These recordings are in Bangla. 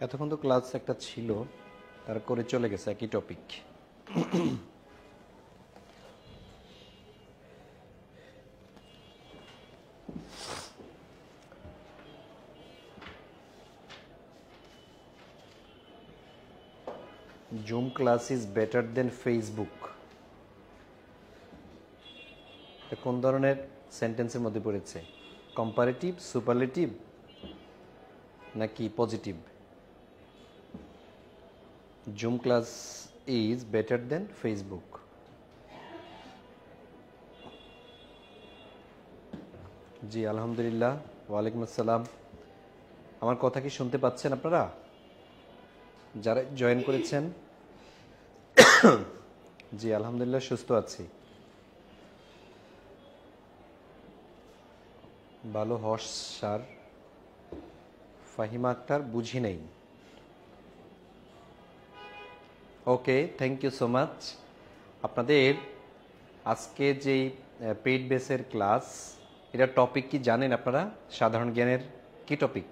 এতক্ষণ তো ক্লাস একটা ছিল, তার করে চলে গেছে একই topic. Zoom class is better than Facebook. কোন ধরনের সেন্টেন্সের মধ্যে পড়েছে? কম্পারেটিভ, সুপারলেটিভ নাকি positive? Zoom class is better than Facebook. জি আলহামদুলিল্লাহ, ওয়ালাইকুম আসসালাম। আমার কথা কি শুনতে পাচ্ছেন আপনারা যারা জয়েন করেছেন? জি আলহামদুলিল্লাহ, সুস্থ আছি। ভালো হস স্যার। ফাহিমা আক্তার, বুঝি নেই। ওকে, থ্যাংক ইউ সো মাচ। আপনাদের আজকে যে পেইড বেসের ক্লাস, এটা টপিক কি জানেন আপনারা? সাধারণ জ্ঞানের কি টপিক?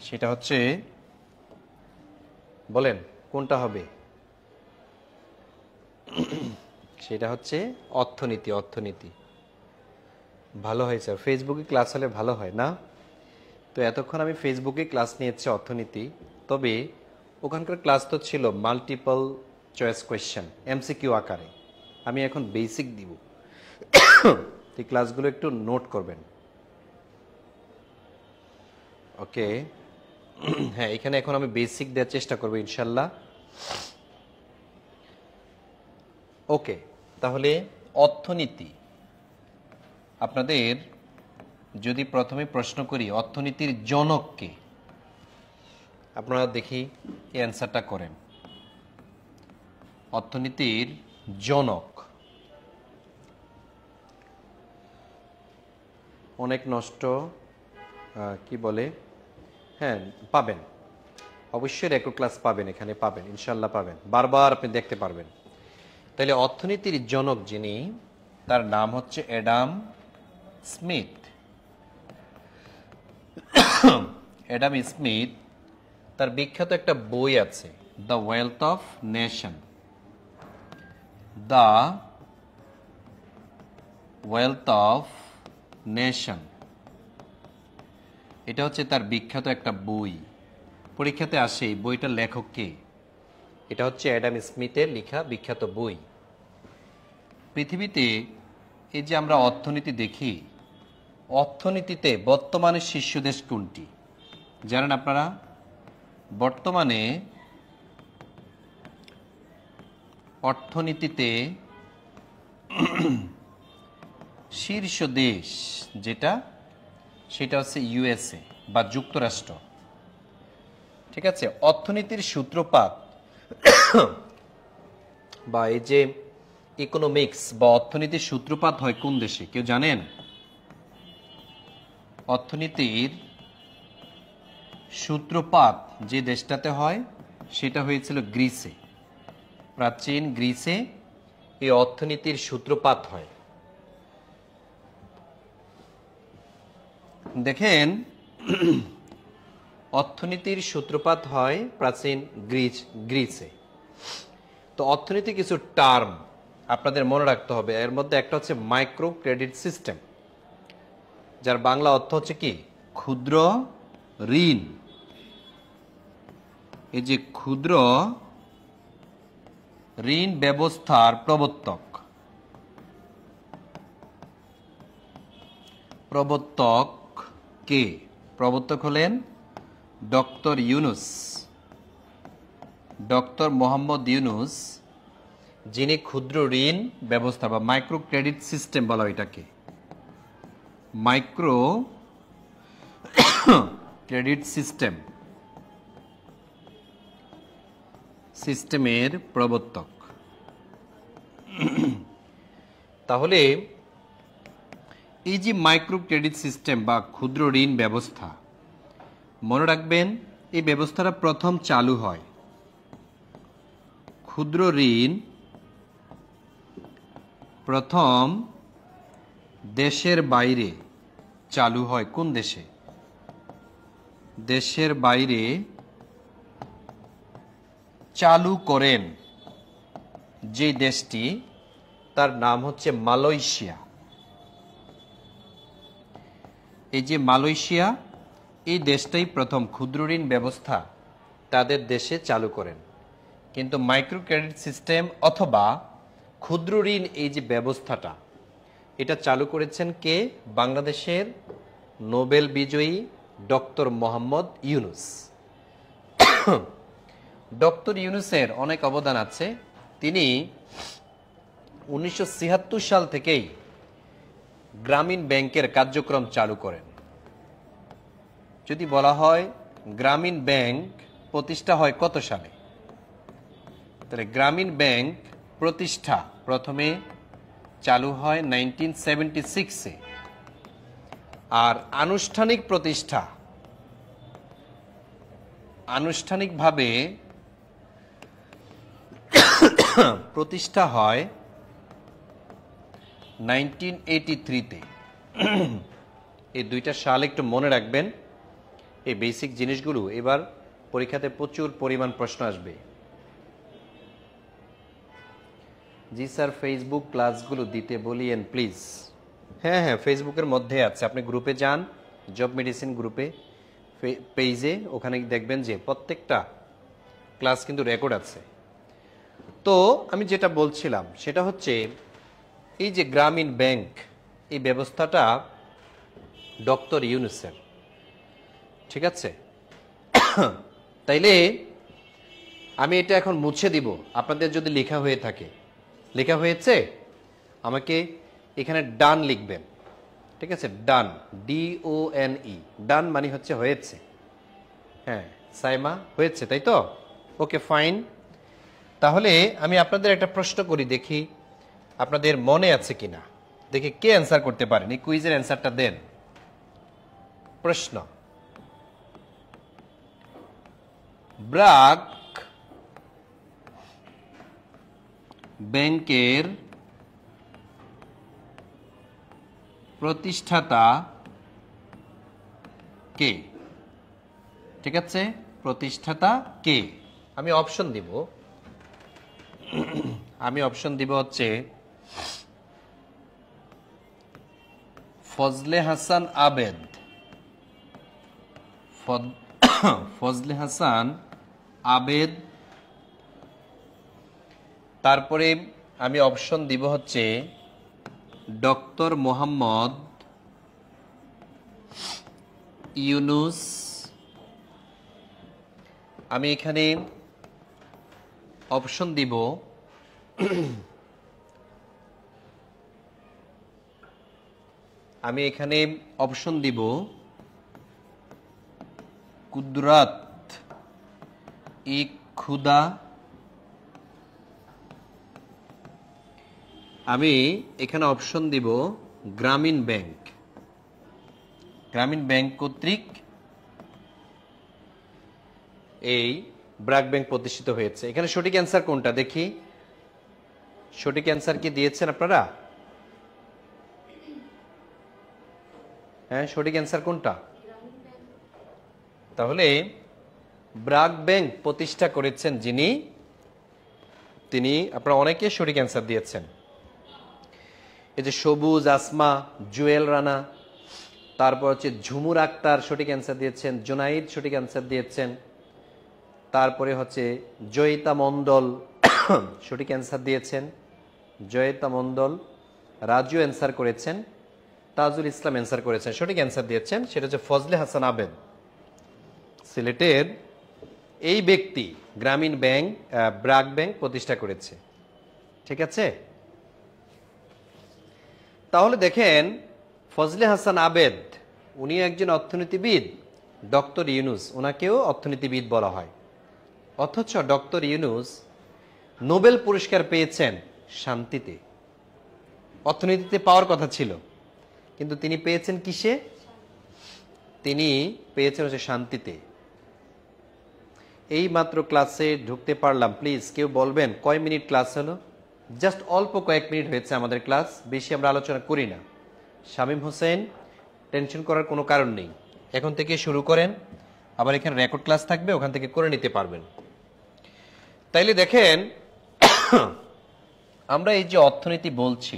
সেটা হচ্ছে, বলেন কোনটা হবে? সেটা হচ্ছে অর্থনীতি। অর্থনীতি ভালো হয়েছে। ফেসবুকে ক্লাস হলে ভালো হয় না? তো এতক্ষণ আমি ফেসবুকে ক্লাস নিয়েছি অর্থনীতি, তবে ওখানকার ক্লাস তো ছিল মাল্টিপল চয়েস কোয়েশ্চেন, এমসিকিউ আকারে। আমি এখন বেসিক দিব, এই ক্লাসগুলো একটু নোট করবেন। ওকে, হ্যাঁ, এখানে এখন আমি বেসিক দেওয়ার চেষ্টা করবো ইনশাল্লাহ। ওকে, তাহলে অর্থনীতি, আপনাদের যদি প্রথমে প্রশ্ন করি অর্থনীতির জনক কে, আপনারা দেখি এই অ্যান্সারটা করেন। অর্থনীতির জনক অনেক নষ্ট, কি বলে, হ্যাঁ পাবেন, অবশ্যই রেকর্ড ক্লাস পাবেন, এখানে পাবেন ইনশাল্লাহ, পাবেন, বারবার আপনি দেখতে পারবেন। তাহলে অর্থনীতির জনক যিনি, তার নাম হচ্ছে অ্যাডাম স্মিথ। অ্যাডাম স্মিথ, তার বিখ্যাত একটা বই আছে, the wealth of nation. The wealth of nation, এটা হচ্ছে তার বিখ্যাত একটা বই। পরীক্ষাতে আসে এই বইটার লেখক কে? এটা হচ্ছে অ্যাডাম স্মিথের লেখা বিখ্যাত বই। পৃথিবীতে এই যে আমরা অর্থনীতি দেখি, অর্থনীতিতে বর্তমানে শীর্ষ দেশ কোনটি জানেন আপনারা? বর্তমানে অর্থনীতিতে শীর্ষ দেশ যেটা, সেটা হচ্ছে ইউএসএ বা যুক্তরাষ্ট্র। ঠিক আছে, অর্থনীতির সূত্রপাত বা এই যে ইকোনমিক্স বা অর্থনীতির সূত্রপাত হয় কোন দেশে কেউ জানেন? অর্থনীতির সূত্রপাত যে দেশটাতে হয় সেটা হয়েছিল গ্রিসে। প্রাচীন গ্রিসে এই অর্থনীতির সূত্রপাত হয়। দেখেন, অর্থনীতির সূত্রপাত হয় প্রাচীন গ্রিসে। তো অর্থনীতি কিছু টার্ম আপনাদের মনে রাখতে হবে। এর মধ্যে একটা হচ্ছে মাইক্রো ক্রেডিট সিস্টেম, যার বাংলা অর্থ হচ্ছে কি? ক্ষুদ্র ঋণ। এই যে ক্ষুদ্র ঋণ ব্যবস্থার প্রবর্তক কে? প্রবর্তক হলেন ডক্টর ইউনুস, ডক্টর মোহাম্মদ ইউনুস, যিনি ক্ষুদ্র ঋণ ব্যবস্থা বা মাইক্রো ক্রেডিট সিস্টেম বলা হয় এটাকে, মাইক্রো ক্রেডিট সিস্টেমের প্রবর্তক। তাহলে এই যে মাইক্রো ক্রেডিট সিস্টেম বা ক্ষুদ্র ঋণ ব্যবস্থা, মনে রাখবেন এই ব্যবস্থাটা প্রথম চালু হয়, ক্ষুদ্র ঋণ প্রথম দেশের বাইরে চালু হয়। কোন দেশে? দেশের বাইরে চালু করেন যে দেশটি, তার নাম হচ্ছে মালয়েশিয়া। এই যে মালয়েশিয়া, এই দেশটাই প্রথম ক্ষুদ্র ঋণ ব্যবস্থা তাদের দেশে চালু করেন। কিন্তু মাইক্রো ক্রেডিট সিস্টেম অথবা ক্ষুদ্র ঋণ এই যে ব্যবস্থাটা, এটা চালু করেছেন কে? বাংলাদেশের নোবেল বিজয়ী ডক্টর মোহাম্মদ ইউনুস। ডক্টর ইউনুসের অনেক অবদান আছে। তিনি 1976 সাল থেকেই গ্রামীণ ব্যাংকের কার্যক্রম চালু করেন। যদি বলা হয় গ্রামীণ ব্যাংক প্রতিষ্ঠা হয় কত সালে, তাহলে গ্রামীণ ব্যাংক প্রতিষ্ঠা প্রথমে চালু হয় 1976-এ, আর আনুষ্ঠানিকভাবে প্রতিষ্ঠা হয় 1983-তে। এই দুইটা সাল একটু মনে রাখবেন। এই বেসিক জিনিসগুলো এবার পরীক্ষাতে প্রচুর পরিমাণ প্রশ্ন আসবে। জি স্যার, ফেসবুক ক্লাসগুলো দিতে বলিয়েন প্লিজ। হ্যাঁ হ্যাঁ, ফেসবুকের মধ্যে আছে, আপনি গ্রুপে যান, জব মেডিসিন গ্রুপে পেজে, ওখানে দেখবেন যে প্রত্যেকটা ক্লাস কিন্তু রেকর্ড আছে। তো আমি যেটা বলছিলাম সেটা হচ্ছে এই যে গ্রামীণ ব্যাংক, এই ব্যবস্থাটা ডক্টর ইউনুসের, ঠিক আছে? তাইলে আমি এটা এখন মুছে দিব আপনাদের যদি লেখা হয়ে থাকে। লেখা হয়েছে? আমাকে এখানে ডান লিখবেন, ঠিক আছে? ডান, DONE, ডান মানে হচ্ছে হয়েছে। হ্যাঁ সাইমা, হয়েছে তাই তো? Okay fine. তাহলে আমি আপনাদের একটা প্রশ্ন করি, দেখি আপনাদের মনে আছে কিনা, দেখি কে অ্যান্সার করতে পারেন। এই কুইজের অ্যান্সারটা দেন। প্রশ্ন: ব্র্যাক ব্যাংকের প্রতিষ্ঠাতা কে? ঠিক আছে, প্রতিষ্ঠাতা কে? আমি অপশন দিব। হচ্ছে ফজলে হাসান আবেদ। ফজলে হাসান আবেদ। তারপরে আমি অপশন দিব হচ্ছে ডক্টর মোহাম্মদ ইউনুস। আমি এখানে অপশন দিব কুদরাত ই খুদা। আমি এখানে অপশন দিব গ্রামীণ ব্যাংক। গ্রামীণ ব্যাংক কর্তৃক এই ব্র্যাক ব্যাংক প্রতিষ্ঠিত হয়েছে। এখানে সঠিক অ্যান্সার কোনটা দেখি? সঠিক অ্যান্সার কি দিয়েছেন আপনারা? হ্যাঁ, সঠিক অ্যান্সার কোনটা? তাহলে ব্র্যাক ব্যাংক প্রতিষ্ঠা করেছেন যিনি, তিনি, আপনারা অনেকে সঠিক অ্যান্সার দিয়েছেন। এই যে সবুজ আসমা, জুয়েল রানা, তারপর হচ্ছে ঝুমুর আক্তার সঠিক অ্যান্সার দিয়েছেন, জুনাইদ সঠিক অ্যান্সার দিয়েছেন, তারপরে হচ্ছে জয়িতা মণ্ডল সঠিক অ্যান্সার দিয়েছেন, জয়িতা মণ্ডল। রাজু অ্যান্সার করেছেন, তাজুল ইসলাম অ্যান্সার করেছেন, সঠিক অ্যান্সার দিয়েছেন সেটা হচ্ছে ফজলে হাসান আবেদ। সিলেটের এই ব্যক্তি গ্রামীণ ব্যাংক, ব্র্যাক ব্যাংক প্রতিষ্ঠা করেছে। ঠিক আছে, তাহলে দেখেন ফজলে হাসান আবেদ উনি একজন অর্থনীতিবিদ, ডক্টর ইউনুস ওনাকেও অর্থনীতিবিদ বলা হয়। অথচ ডক্টর ইউনুস নোবেল পুরস্কার পেয়েছেন শান্তিতে। অর্থনীতিতে পাওয়ার কথা ছিল, কিন্তু তিনি পেয়েছেন কিসে? তিনি পেয়েছেন হচ্ছে শান্তিতে। এই মাত্র ক্লাসে ঢুকতে পারলাম। প্লিজ কেউ বলবেন কয় মিনিট ক্লাস হলো? জাস্ট অল্প কয়েক মিনিট হয়েছে আমাদের ক্লাস, বেশি আমরা আলোচনা করি না। শামীম হোসেন, টেনশন করার কোনো কারণ নেই, এখন থেকে শুরু করেন। আবার এখানে রেকর্ড ক্লাস থাকবে, ওখান থেকে করে নিতে পারবেন। তাইলে দেখেন আমরা এই যে অর্থনীতি বলছি,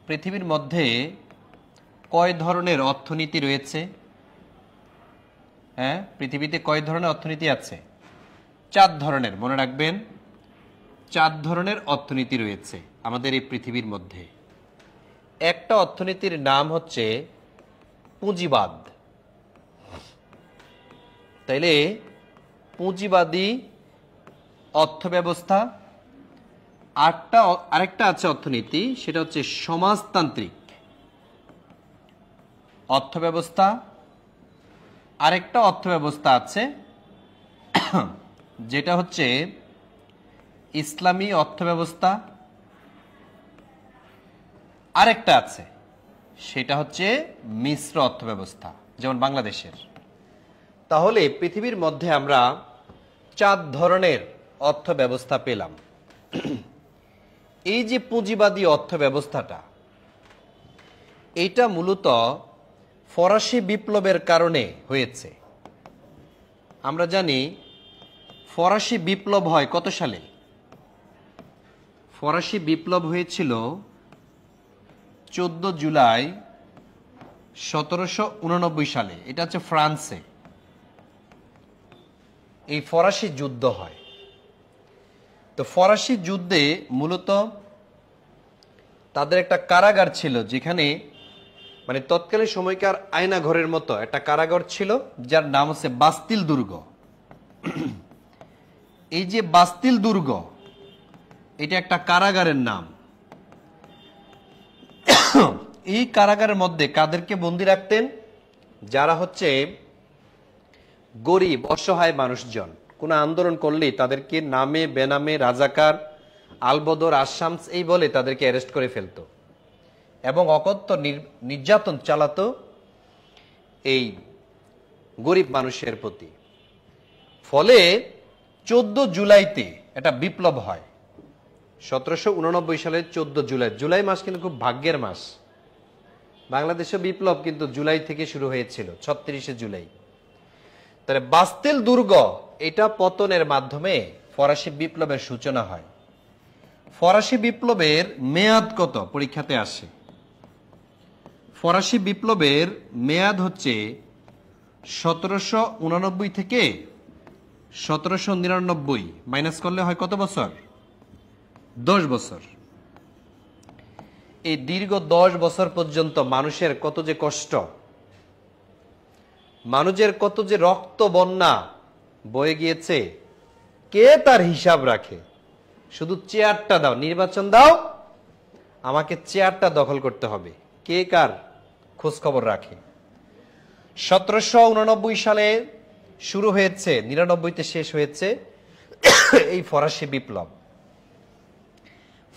পৃথিবীর মধ্যে কয় ধরনের অর্থনীতি রয়েছে? হ্যাঁ, পৃথিবীতে কয় ধরনের অর্থনীতি আছে? 4 ধরনের, মনে রাখবেন। 4 ধরনের অর্থনীতি রয়েছে আমাদের এই পৃথিবীর মধ্যে। একটা অর্থনীতির নাম হচ্ছে পুঁজিবাদ। তাইলে পুঁজিবাদী অর্থব্যবস্থা। আরেকটা আছে অর্থনীতি, সেটা হচ্ছে সমাজতান্ত্রিক অর্থব্যবস্থা। আরেকটা অর্থব্যবস্থা আছে যেটা হচ্ছে ইসলামী অর্থব্যবস্থা। আরেকটা আছে সেটা হচ্ছে মিশ্র অর্থব্যবস্থা, যেমন বাংলাদেশের। তাহলে পৃথিবীর মধ্যে আমরা 4 ধরনের অর্থব্যবস্থা পেলাম। এই যে পুঁজিবাদী অর্থব্যবস্থাটা, এটা মূলত ফরাসি বিপ্লবের কারণে হয়েছে। আমরা জানি ফরাসি বিপ্লব হয় কত সালে? ফরাসি বিপ্লব হয়েছিল 14 জুলাই 1789 সালে। এটা হচ্ছে ফ্রান্সে এই ফরাসি যুদ্ধ হয়। তো ফরাসি যুদ্ধে মূলত তাদের একটা কারাগার ছিল, যেখানে মানে তৎকালীন সময়কার আয়না ঘরের মতো একটা কারাগার ছিল, যার নাম হচ্ছে বাস্তিল দুর্গ। এই যে বাস্তিল দুর্গ, এটা একটা কারাগারের নাম। এই কারাগারের মধ্যে কাদেরকে বন্দী রাখতেন? যারা হচ্ছে গরিব অসহায় মানুষজন, কোনো আন্দোলন করলেই তাদেরকে নামে বেনামে রাজাকার, আলবদর, আসামস এই বলে তাদেরকে অ্যারেস্ট করে ফেলতো এবং অকথ্য নির্যাতন চালাতো এই গরিব মানুষের প্রতি। ফলে 14 জুলাইতে একটা বিপ্লব হয়। 1789 সালের 14 জুলাই। জুলাই মাস কিন্তু খুব ভাগ্যের মাস। বাংলাদেশে বিপ্লব কিন্তু জুলাই থেকে শুরু হয়েছিল, 36শে জুলাই। তাহলে বাস্তিল দুর্গ এটা পতনের মাধ্যমে ফরাসি বিপ্লবের সূচনা হয়। ফরাসি বিপ্লবের মেয়াদ কত? পরীক্ষাতে আসে। ফরাসি বিপ্লবের মেয়াদ হচ্ছে 1789 থেকে 1799, মাইনাস করলে হয় কত বছর? 10 বছর। এই দীর্ঘ 10 বছর পর্যন্ত মানুষের কত যে কষ্ট, মানুষের কত যে রক্ত বন্যা বয়ে গিয়েছে, কে তার হিসাব রাখে? শুধু চেয়ারটা দাও, নির্বাচন দাও, আমাকে চেয়ারটা দখল করতে হবে, কে কার খোঁজ খবর রাখে? 1789 সালে শুরু হয়েছে, 99তে শেষ হয়েছে এই ফরাসি বিপ্লব।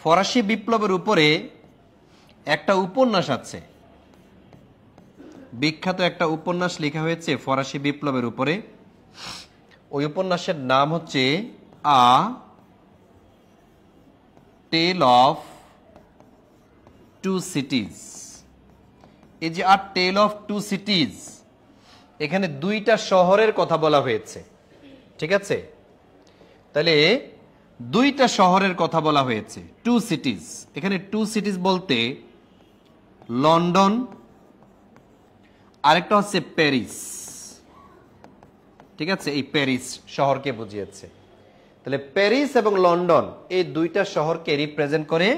ফরাসি বিপ্লবের উপরে একটা উপন্যাস আছে, বিখ্যাত একটা উপন্যাস লেখা হয়েছে ফরাসি বিপ্লবের উপরে। ওই উপন্যাসের নাম হচ্ছে আ টেল অফ টু সিটিজ। এই যে আ টেল অফ টু সিটিজ, এখানে 2টা শহরের কথা বলা হয়েছে, ঠিক আছে? তাহলে 2টা শহরের কথা বলা হয়েছে, 2 সিটিজ। এখানে 2 সিটিজ বলতে লন্ডন, আরেকটা হচ্ছে প্যারিস, ঠিক আছে? এই প্যারিস শহরকে বুঝিয়েছে। তাহলে প্যারিস এবং লন্ডন এই 2টা শহরকে রিপ্রেজেন্ট করে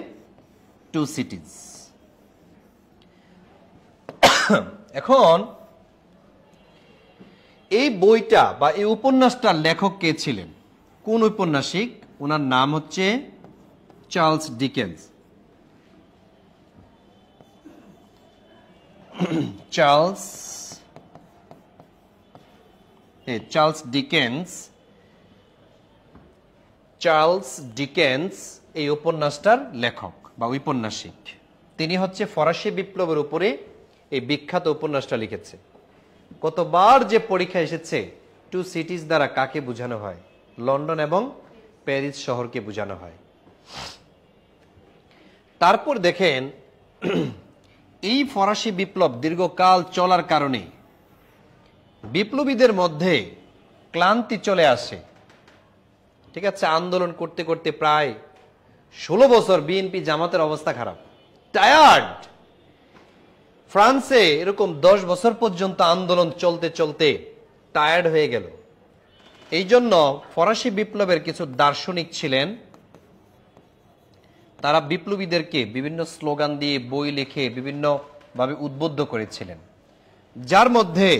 2 সিটিজ। এখন এই বইটা বা এই উপন্যাসটার লেখক কে ছিলেন? কোন ঔপন্যাসিক? ওনার নাম হচ্ছে চার্লস ডিকেন্স। চার্লস ডিকেন্স এই উপন্যাসটার লেখক বা ঔপন্যাসিক। তিনি হচ্ছে ফরাসি বিপ্লবের উপরে এই বিখ্যাত উপন্যাসটা লিখেছে। কতবার যে পরীক্ষা এসেছে, 2 সিটিজ দ্বারা কাকে বোঝানো হয়? লন্ডন এবং প্যারিস শহরকে বোঝানো হয়। তারপর দেখেন এই ফরাসি বিপ্লব দীর্ঘকাল চলার কারণে বিপ্লবীদের মধ্যে ক্লান্তি চলে আসে, ঠিক আছে, আন্দোলন করতে করতে প্রায় 16 বছর বিএনপি জামাতের অবস্থা খারাপ, টায়ার্ড। ফ্রান্সে এরকম 10 বছর পর্যন্ত আন্দোলন চলতে চলতে টায়ার্ড হয়ে গেল। এই জন্য ফরাসি বিপ্লবের কিছু দার্শনিক ছিলেন, তারা বিপ্লবীদেরকে বিভিন্ন স্লোগান দিয়ে বই লিখে বিভিন্নভাবে উদ্বুদ্ধ করেছিলেন, যার মধ্যে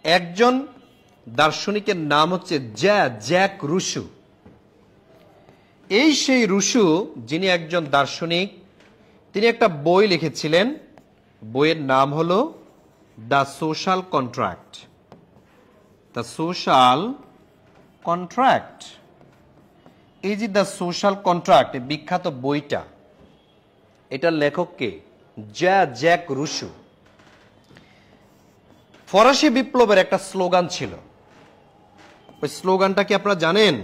একজন দার্শনিকের নাম হচ্ছে জ্যাক রুশো। এই সেই রুশো, যিনি একজন দার্শনিক, তিনি একটা বই লিখেছিলেন, বইয়ের নাম হলো the social contract. The social contract, এই যে দ্য সোশ্যাল কন্ট্রাক্ট, বিখ্যাত বইটা, এটার লেখককে জ্যাক রুশো। ফরাসি বিপ্লবের একটা স্লোগান ছিল, ওই স্লোগানটা কি আপনারা জানেন?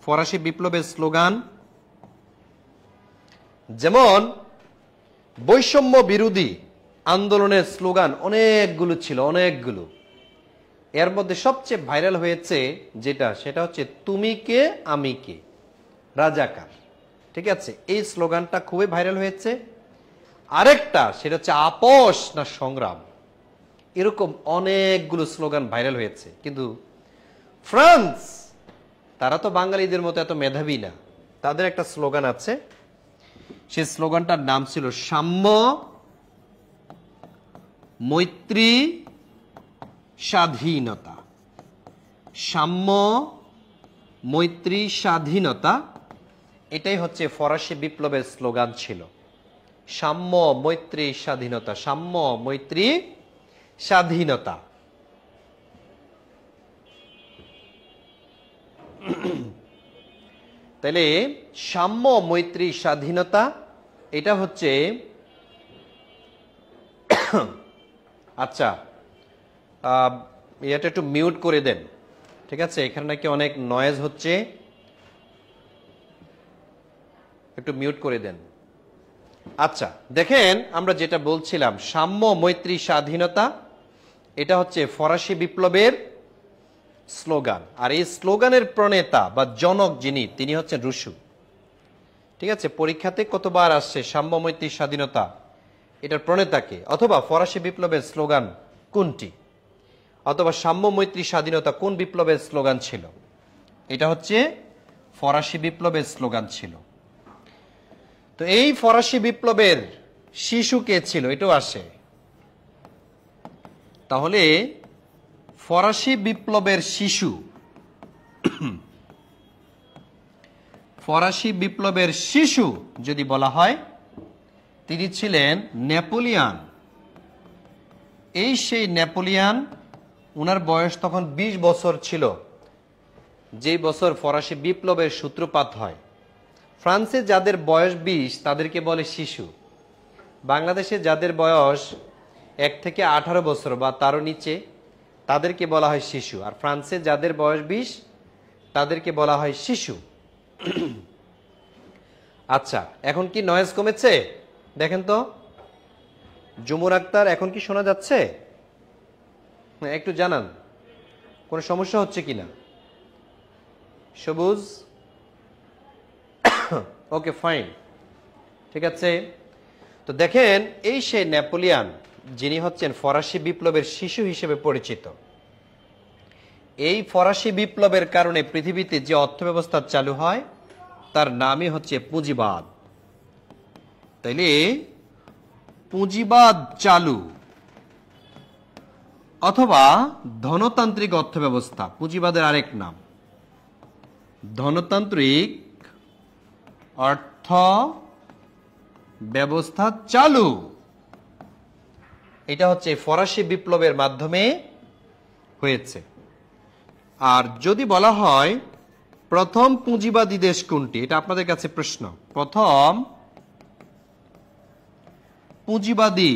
ফরাসি বিপ্লবের স্লোগান যেমন বৈষম্য বিরোধী আন্দোলনের স্লোগান অনেকগুলো ছিল, অনেকগুলো। এর মধ্যে সবচেয়ে ভাইরাল হয়েছে সেটা হচ্ছে তুমি কে আমি কে, রাজাকার। ঠিক আছে, এই স্লোগানটা খুবই ভাইরাল হয়েছে। আরেকটা, সেটা হচ্ছে আপোষ না সংগ্রাম। এরকম অনেকগুলো স্লোগান ভাইরাল হয়েছে। কিন্তু ফ্রান্স, তারা তো বাঙালিদের মতো এত মেধাবী না, তাদের একটা স্লোগান আছে, সেই স্লোগানটার নাম ছিল সাম্য, মৈত্রী, স্বাধীনতা। সাম্য, মৈত্রী, স্বাধীনতা, এটাই হচ্ছে ফরাসি বিপ্লবের স্লোগান ছিল। সাম্য, মৈত্রী, স্বাধীনতা, সাম্য, মৈত্রী, স্বাধীনতা। তাহলে সাম্য, মৈত্রী, স্বাধীনতা, এটা হচ্ছে আচ্ছা, এটা একটু মিউট করে দেন, ঠিক আছে, এখানে নাকি অনেক নয়েজ হচ্ছে, একটু মিউট করে দেন। আচ্ছা, দেখেন আমরা যেটা বলছিলাম, সাম্য, মৈত্রী, স্বাধীনতা, এটা হচ্ছে ফরাসি বিপ্লবের স্লোগান। আর এই স্লোগানের প্রণেতা বা জনক যিনি, তিনি হচ্ছেন রুশো। ঠিক আছে, পরীক্ষাতে কতবার আসছে সাম্য, মৈত্রী, স্বাধীনতা, এটার প্রণেতাকে, অথবা ফরাসি বিপ্লবের স্লোগান কোনটি, অথবা সাম্য, মৈত্রী, স্বাধীনতা কোন বিপ্লবের স্লোগান ছিল? এটা হচ্ছে ফরাসি বিপ্লবের স্লোগান ছিল। তো এই ফরাসি বিপ্লবের শিশু কে ছিল, এটাও আসে। তাহলে ফরাসি বিপ্লবের শিশু, ফরাসি বিপ্লবের শিশু যদি বলা হয়, তিনি ছিলেন নেপোলিয়ন। এই সেই নেপোলিয়ন, উনার বয়স তখন 20 বছর ছিল, যেই বছর ফরাসি বিপ্লবের সূত্রপাত হয়। ফ্রান্সে যাদের বয়স 20 তাদেরকে বলে শিশু। বাংলাদেশে যাদের বয়স 1 থেকে 18 বছর বা তারও নিচে, তাদেরকে বলা হয় শিশু। আর ফ্রান্সে যাদের বয়স 20 তাদেরকে বলা হয় শিশু। আচ্ছা, এখন কি নয়েজ কমেছে? দেখেন তো জুমুর আক্তার, এখন কি শোনা যাচ্ছে? একটু জানান কোনো সমস্যা হচ্ছে কিনা। সবুজ, ওকে ফাইন, ঠিক আছে। তো দেখেন, এই সেই নেপোলিয়ন, যিনি হচ্ছেন ফরাসি বিপ্লবের শিশু হিসেবে পরিচিত। এই ফরাসি বিপ্লবের কারণে পৃথিবীতে যে অর্থব্যবস্থা চালু হয় তার নামই হচ্ছে পুঁজিবাদ। তাইলে পুঁজিবাদ চালু অথবা ধনতান্ত্রিক অর্থব্যবস্থা, পুঁজিবাদের আরেক নাম ধনতান্ত্রিক অর্থ ব্যবস্থা চালু, এটা হচ্ছে ফরাসি বিপ্লবের মাধ্যমে হয়েছে। আর যদি বলা হয় প্রথম পুঁজিবাদী দেশ কোনটি, এটা আপনাদের কাছে প্রশ্ন। প্রথম পুঁজিবাদী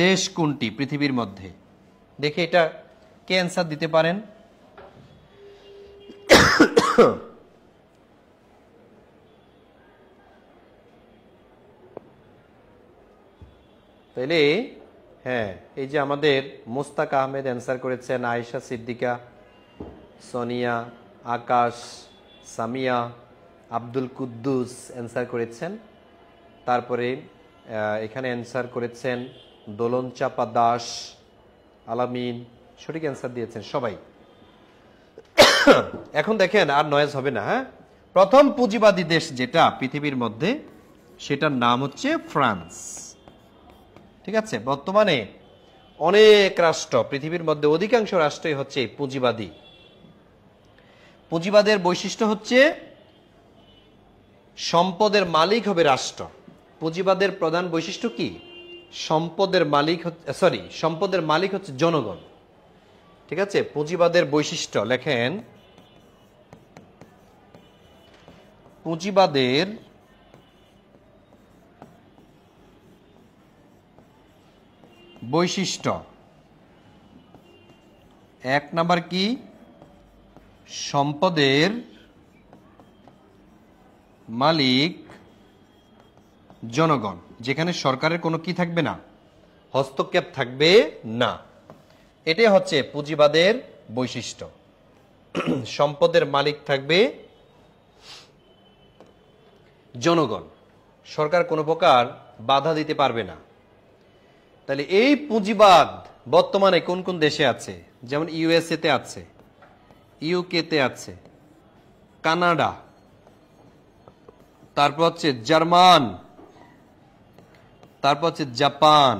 দেশ কোনটি পৃথিবীর মধ্যে? দেখে এটা কে অ্যান্সার দিতে পারেন? তাইলে হ্যাঁ, এই যে আমাদের মোস্তাক আহমেদ অ্যান্সার করেছেন, আয়েশা সিদ্দিকা, সোনিয়া, আকাশ, সামিয়া, আব্দুল কুদ্দুস অ্যান্সার করেছেন। তারপরে এখানে অ্যান্সার করেছেন দোলন চাপা দাস, আলামিন, সঠিক অ্যান্সার দিয়েছেন সবাই। এখন দেখেন আর নয়েজ হবে না। হ্যাঁ, প্রথম পুঁজিবাদী দেশ যেটা পৃথিবীর মধ্যে, সেটার নাম হচ্ছে ফ্রান্স। ঠিক আছে, বর্তমানে অনেক রাষ্ট্র, পৃথিবীর মধ্যে অধিকাংশ রাষ্ট্রই হচ্ছে পুঁজিবাদী। পুঁজিবাদের বৈশিষ্ট্য হচ্ছে সম্পদের মালিক হবে রাষ্ট্র। পুঁজিবাদের প্রধান বৈশিষ্ট্য কি? সম্পদের মালিক হচ্ছে জনগণ। ঠিক আছে, পুঁজিবাদের বৈশিষ্ট্য লেখেন, পুঁজিবাদের বৈশিষ্ট্য 1 নাম্বার কি? সম্পদের মালিক জনগণ, যেখানে সরকারের কোনো কি থাকবে না, হস্তক্ষেপ থাকবে না। এটাই হচ্ছে পুঁজিবাদের বৈশিষ্ট্য। সম্পদের মালিক থাকবে জনগণ, সরকার কোনো প্রকার বাধা দিতে পারবে না। তাহলে এই পুঁজিবাদ বর্তমানে কোন কোন দেশে আছে? যেমন ইউএসএ তে আছে, ইউকে তে আছে, কানাডা, তারপর হচ্ছে জার্মান, তারপর হচ্ছে জাপান,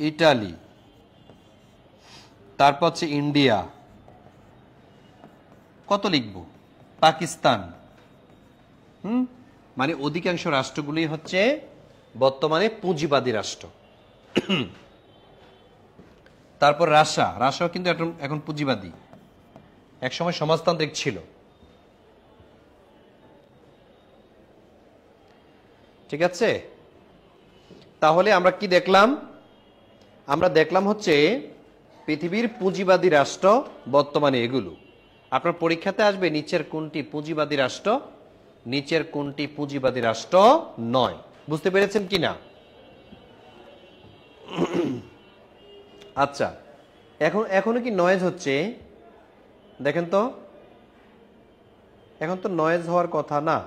ইটালি, তারপর হচ্ছে ইন্ডিয়া, কত লিখব, পাকিস্তান। মানে অধিকাংশ রাষ্ট্রগুলি হচ্ছে বর্তমানে পুঁজিবাদী রাষ্ট্র। তারপর রাশিয়াও কিন্তু এখন পুঁজিবাদী, একসময় সমাজতান্ত্রিক ছিল। ঠিক আছে, তাহলে আমরা কি দেখলাম? আমরা দেখলাম হচ্ছে পৃথিবীর পুঁজিবাদী রাষ্ট্র বর্তমানে এগুলো। আপনার পরীক্ষাতে আসবে নিচের কোনটি পুঁজিবাদী রাষ্ট্র, নিচের কোনটি পুঁজিবাদী রাষ্ট্র নয়। বুঝতে পেরেছেন কিনা? আচ্ছা, এখনো কি নয়েজ হচ্ছে? দেখেন তো, এখন তো নয়েজ হওয়ার কথা না।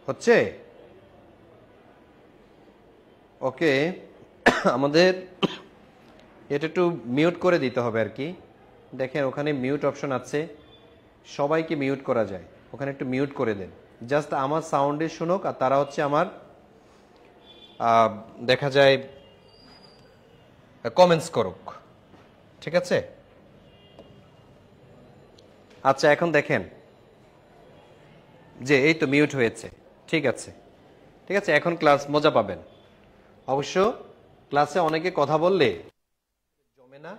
হচ্ছে? ওকে, আমাদের এটা একটু মিউট করে দিতে হবে আর কি। দেখেন ওখানে মিউট অপশন আছে, সবাইকে মিউট করা যায়, ওখানে একটু মিউট করে দেন। জাস্ট আমার সাউন্ডে শুনুক, আর তারা হচ্ছে আমার দেখা যায় কমেন্টস করুক। ঠিক আছে? আচ্ছা, এখন দেখেন যে এই তো মিউট হয়েছে। ঠিক আছে, ঠিক আছে, এখন ক্লাস মজা পাবেন। অবশ্য ক্লাসে অনেকে কথা বললে জমে না,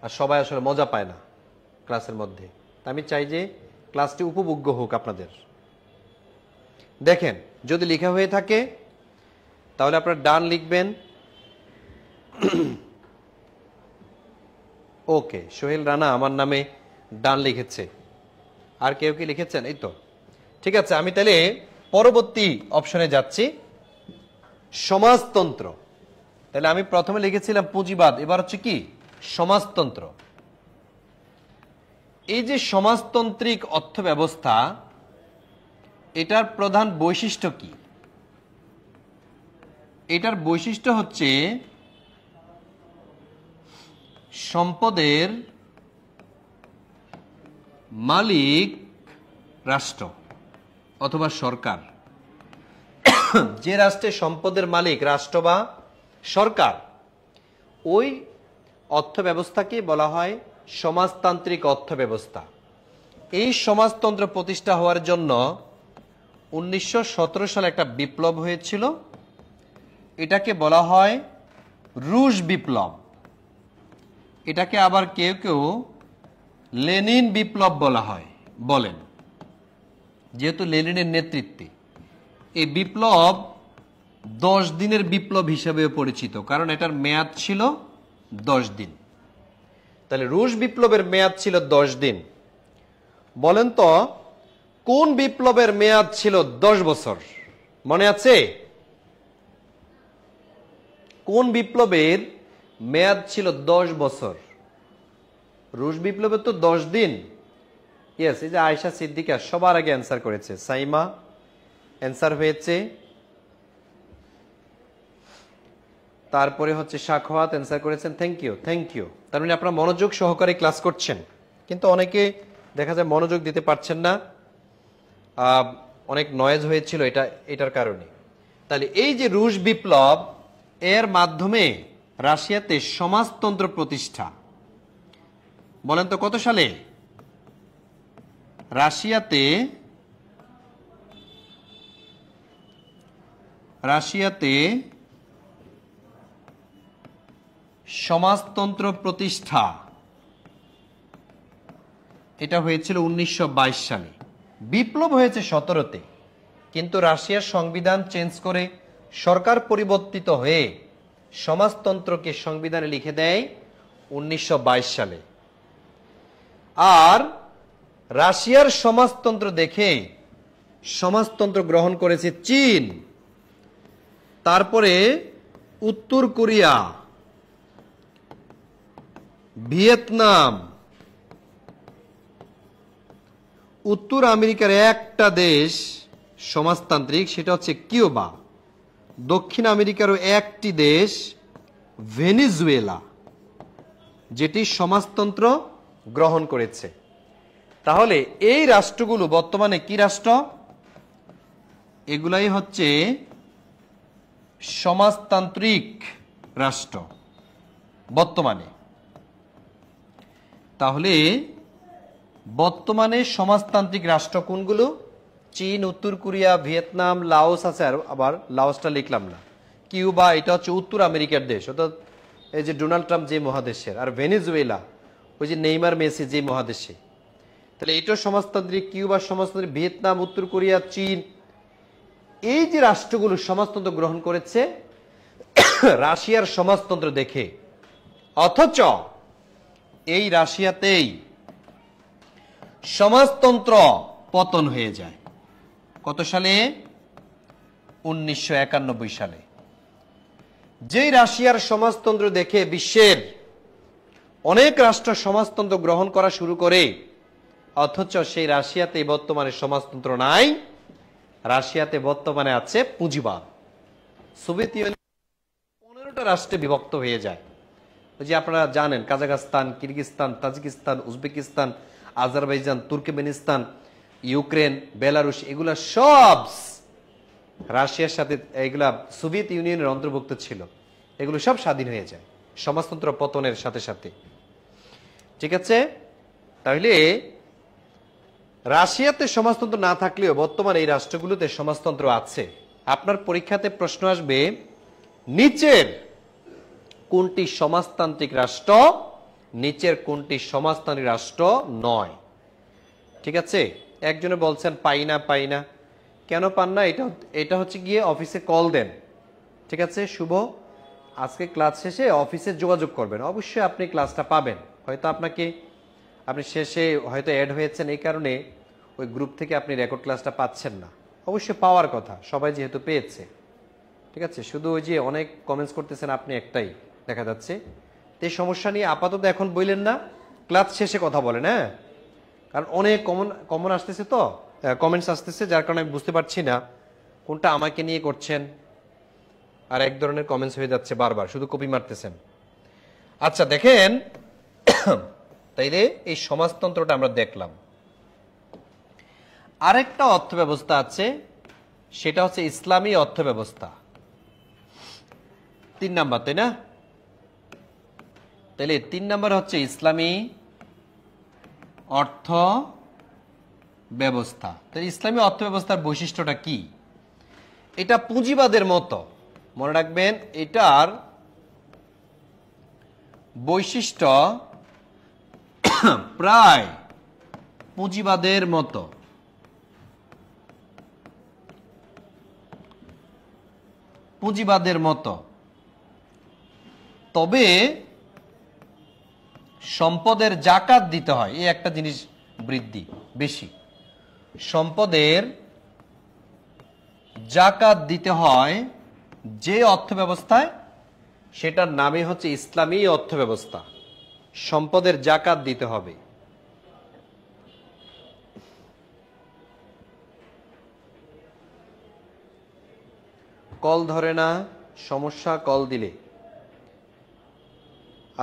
আর সবাই আসলে মজা পায় না ক্লাসের মধ্যে। আমি চাই যে ক্লাসটি উপভোগ্য হোক আপনাদের। দেখেন, যদি লেখা হয়ে থাকে তাহলে আপনারা ডান লিখবেন। ওকে, সোহেল রানা আমার নামে ডান লিখেছে। আর কেউ কি লিখেছেন? এই তো, ঠিক আছে। আমি তাহলে পরবর্তী অপশনে যাচ্ছি, সমাজতন্ত্র। তাহলে আমি প্রথমে লিখেছিলাম পুঁজিবাদ, এবার হচ্ছে কি সমাজতন্ত্র। এই যে সমাজতান্ত্রিক অর্থ ব্যবস্থা, এটার প্রধান বৈশিষ্ট্য কি? এটার বৈশিষ্ট্য হচ্ছে সম্পদের মালিক রাষ্ট্র অথবা সরকার। যে রাষ্ট্রে সম্পদের মালিক রাষ্ট্র বা সরকার, ওই অর্থ ব্যবস্থাকে বলা হয় সমাজতান্ত্রিক অর্থ ব্যবস্থা। এই সমাজতন্ত্র প্রতিষ্ঠা হওয়ার জন্য 1917 সালে একটা বিপ্লব হয়েছিল, এটাকে বলা হয় রুশ বিপ্লব। এটাকে আবার কেউ কেউ লেনিন বিপ্লব বলেন, যেহেতু লেনিনের নেতৃত্বে। এই বিপ্লব 10 দিনের বিপ্লব হিসেবে পরিচিত, কারণ এটার মেয়াদ ছিল 10 দিন। তাহলে রুশ বিপ্লবের মেয়াদ ছিল 10 দিন। বলেন তো কোন বিপ্লবের মেয়াদ ছিল 10 বছর? মনে আছে? কোন বিপ্লবের মেয়াদ ছিল 10 বছর? রুশ বিপ্লবের তো 10 দিন। ইয়েস, এই যে আয়েশা সিদ্দিকা সবার আগে অ্যান্সার করেছে। সাইমা অ্যান্সার হয়েছে, তারপরে হচ্ছে সাখাওয়াত অ্যান্সার করেছেন। Thank you, thank you. তার মানে আপনারা মনোযোগ সহকারে ক্লাস করছেন, কিন্তু অনেকে দেখা যায় মনোযোগ দিতে পারছেন না, অনেক নয়েজ হয়েছিল এটার কারণে। তাহলে এই যে রুশ বিপ্লব, এর মাধ্যমে রাশিয়াতে সমাজতন্ত্র প্রতিষ্ঠা, বলেন তো কত সালে? রাশিয়াতে সমাজতন্ত্র প্রতিষ্ঠা এটা হয়েছিল 1922 সালে। বিপ্লব হয়েছে 17তে, কিন্তু রাশিয়ার সংবিধান চেঞ্জ করে সরকার পরিবর্তিত হয়ে সমাজতন্ত্রকে সংবিধানে লিখে দেয় 1922 সালে। আর রাশিয়ার সমাজতন্ত্র দেখে সমাজতন্ত্র গ্রহণ করেছে চীন, তারপরে উত্তর কোরিয়া, ভিয়েতনাম, উত্তর আমেরিকার একটা দেশ সমাজতান্ত্রিক, সেটা হচ্ছে কিউবা। দক্ষিণ আমেরিকারও একটি দেশ ভেনিজুয়েলা, যেটি সমাজতন্ত্র গ্রহণ করেছে। তাহলে এই রাষ্ট্রগুলো বর্তমানে কি রাষ্ট্র? এগুলাই হচ্ছে সমাজতান্ত্রিক রাষ্ট্র বর্তমানে। তাহলে বর্তমানে সমাজতান্ত্রিক রাষ্ট্র কোনগুলো? চীন, উত্তর কোরিয়া, ভিয়েতনাম, লাওস আছে, আর আবার লাওসটা লিখলাম না। কিউবা এটা হচ্ছে উত্তর আমেরিকার দেশ, অর্থাৎ এই যে ডোনাল্ড ট্রাম্প যে মহাদেশের, আর ভেনিজুয়েলা ওই যে নেইমার মেসি যে মহাদেশে। তাহলে এটাও সমাজতান্ত্রিক, কিউবা সমাজতান্ত্রিক, ভিয়েতনাম, উত্তর কোরিয়া, চীন, এই যে রাষ্ট্রগুলো সমাজতন্ত্র গ্রহণ করেছে রাশিয়ার সমাজতন্ত্র দেখে। অথচ এই রাশিয়াতেই সমাজতন্ত্র পতন হয়ে যায় কত সালে? 1991 সালে। যেই রাশিয়ার সমাজতন্ত্র দেখে বিশ্বের অনেক রাষ্ট্র সমাজতন্ত্র গ্রহণ করা শুরু করে, অথচ সেই রাশিয়াতে বর্তমানে সমাজতন্ত্র নাই। রাশিয়াতে বর্তমানে আছে পুঁজিবাদ। সোভিয়েত ইউনিয়ন 15টা রাষ্ট্রে বিভক্ত হয়ে যায়। ওই যে আপনারা জানেন Kazakhstan, Kyrgyzstan, Tajikistan, Uzbekistan, Azerbaijan, Turkmenistan, Ukraine, Belarus, এগুলা সব রাশিয়ার সাথে, এগুলা সোভিয়েত ইউনিয়নের অন্তর্ভুক্ত ছিল। এগুলো সব স্বাধীন হয়ে যায় সমাজতন্ত্র পতনের সাথে সাথে। ঠিক আছে? তাহলে রাশিয়াতে সমাজতন্ত্র না থাকলেও বর্তমানে এই রাষ্ট্রগুলোতে সমাজতন্ত্র আছে। আপনার পরীক্ষাতে প্রশ্ন আসবে, নিচের কোনটি সমাজতান্ত্রিক রাষ্ট্র, নিচের কোনটি সমাজতান্ত্রিক রাষ্ট্র নয়? ঠিক আছে? একজনে বলছেন পাই না। কেন পান না? এটা হচ্ছে গিয়ে অফিসে কল দেন। ঠিক আছে শুভ, আজকে ক্লাস শেষে অফিসে যোগাযোগ করবেন, অবশ্যই আপনি ক্লাসটা পাবেন। হয়তো আপনি শেষে হয়তো অ্যাড হয়েছেন, এই কারণে ওই গ্রুপ থেকে আপনি রেকর্ড ক্লাসটা পাচ্ছেন না। অবশ্যই পাওয়ার কথা, সবাই যেহেতু পেয়েছে। ঠিক আছে? শুধু ওই যে অনেক কমেন্টস করতেছেন, আপনি একটাই দেখা যাচ্ছে। এই সমস্যা নিয়ে আপাতত এখন বললেন না, ক্লাস শেষে কথা বলেন। হ্যাঁ, কারণ অনেক কমন আসতেছে, তো কমেন্টস আসতেছে, যার কারণে আমি বুঝতে পারছি না কোনটা আমাকে নিয়ে করছেন, আর এক ধরনের কমেন্টস হয়ে যাচ্ছে বারবার, শুধু কপি মারতেছেন। আচ্ছা দেখেন, তাইলে এই সমাজতন্ত্রটা আমরা দেখলাম। আরেকটা অর্থ ব্যবস্থা আছে, সেটা হচ্ছে ইসলামী অর্থ ব্যবস্থা। 3 নাম্বার, তাই না? তাহলে 3 নাম্বার হচ্ছে ইসলামী অর্থ ব্যবস্থা। তাহলে ইসলামী অর্থ ব্যবস্থার বৈশিষ্ট্যটা কি? এটা পুঁজিবাদের মতো, মনে রাখবেন, এটার বৈশিষ্ট্য প্রায় পুঁজিবাদের মতো। তবে সম্পদের জাকাত দিতে হয়, এই একটা জিনিস বৃদ্ধি বেশি। সম্পদের জাকাত দিতে হয় যে অর্থ ব্যবস্থায়, সেটার নামই হচ্ছে ইসলামী অর্থ ব্যবস্থা। সম্পদের জাকাত দিতে হবে। কল ধরে না, সমস্যা কল দিলে।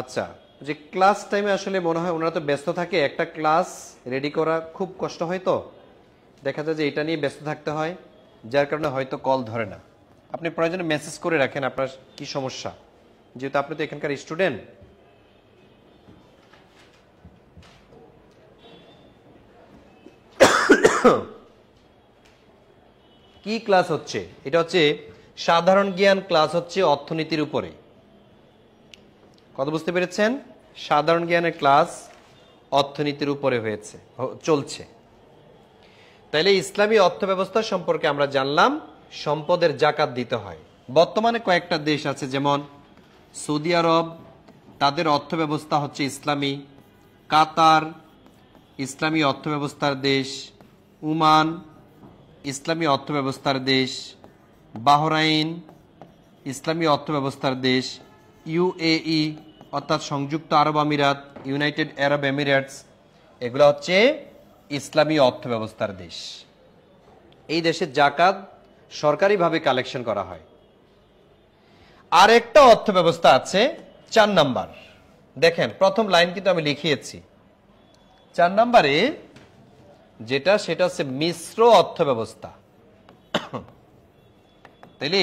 আচ্ছা, যে ক্লাস টাইমে আসলে মনে হয় ওনারা তো ব্যস্ত থাকে, একটা ক্লাস রেডি করা খুব কষ্ট হয়, তো দেখা যায় যে এটা নিয়ে ব্যস্ত থাকতে হয়, যার কারণে হয়তো কল ধরে না। আপনি প্রয়োজনে মেসেজ করে রাখেন আপনার কি সমস্যা, যেহেতু আপনি তো এখানকার স্টুডেন্ট। কি ক্লাস হচ্ছে? এটা হচ্ছে সাধারণ জ্ঞান ক্লাস, হচ্ছে অর্থনীতির উপরে। কথা বুঝতে পেরেছেন? সাধারণ জ্ঞানের ক্লাস অর্থনীতির উপরে চলছে। তাইলে ইসলামী অর্থ ব্যবস্থা সম্পর্কে আমরা জানলাম, সম্পদের জাকাত দিতে হয়। বর্তমানে কয়েকটা দেশ আছে, যেমন সৌদি আরব, তাদের অর্থ ব্যবস্থা হচ্ছে ইসলামী। কাতার ইসলামী অর্থ ব্যবস্থার দেশ। ওমান ইসলামী অর্থ ব্যবস্থার দেশ। বাহরাইন ইসলামী অর্থ ব্যবস্থার দেশ। ইউএই অর্থাৎ সংযুক্ত আরব আমিরাত, ইউনাইটেড আরব এমিরেটস, এগুলো হচ্ছে ইসলামী অর্থ ব্যবস্থার দেশ। এই দেশের জাকাত সরকারিভাবে কালেকশন করা হয়। আরেকটা অর্থ ব্যবস্থা আছে 4 নাম্বার, দেখেন প্রথম লাইন কিন্তু আমি লিখিয়েছি। 4 নাম্বারে যেটা, সেটা হচ্ছে মিশ্র অর্থ ব্যবস্থা। তাইলে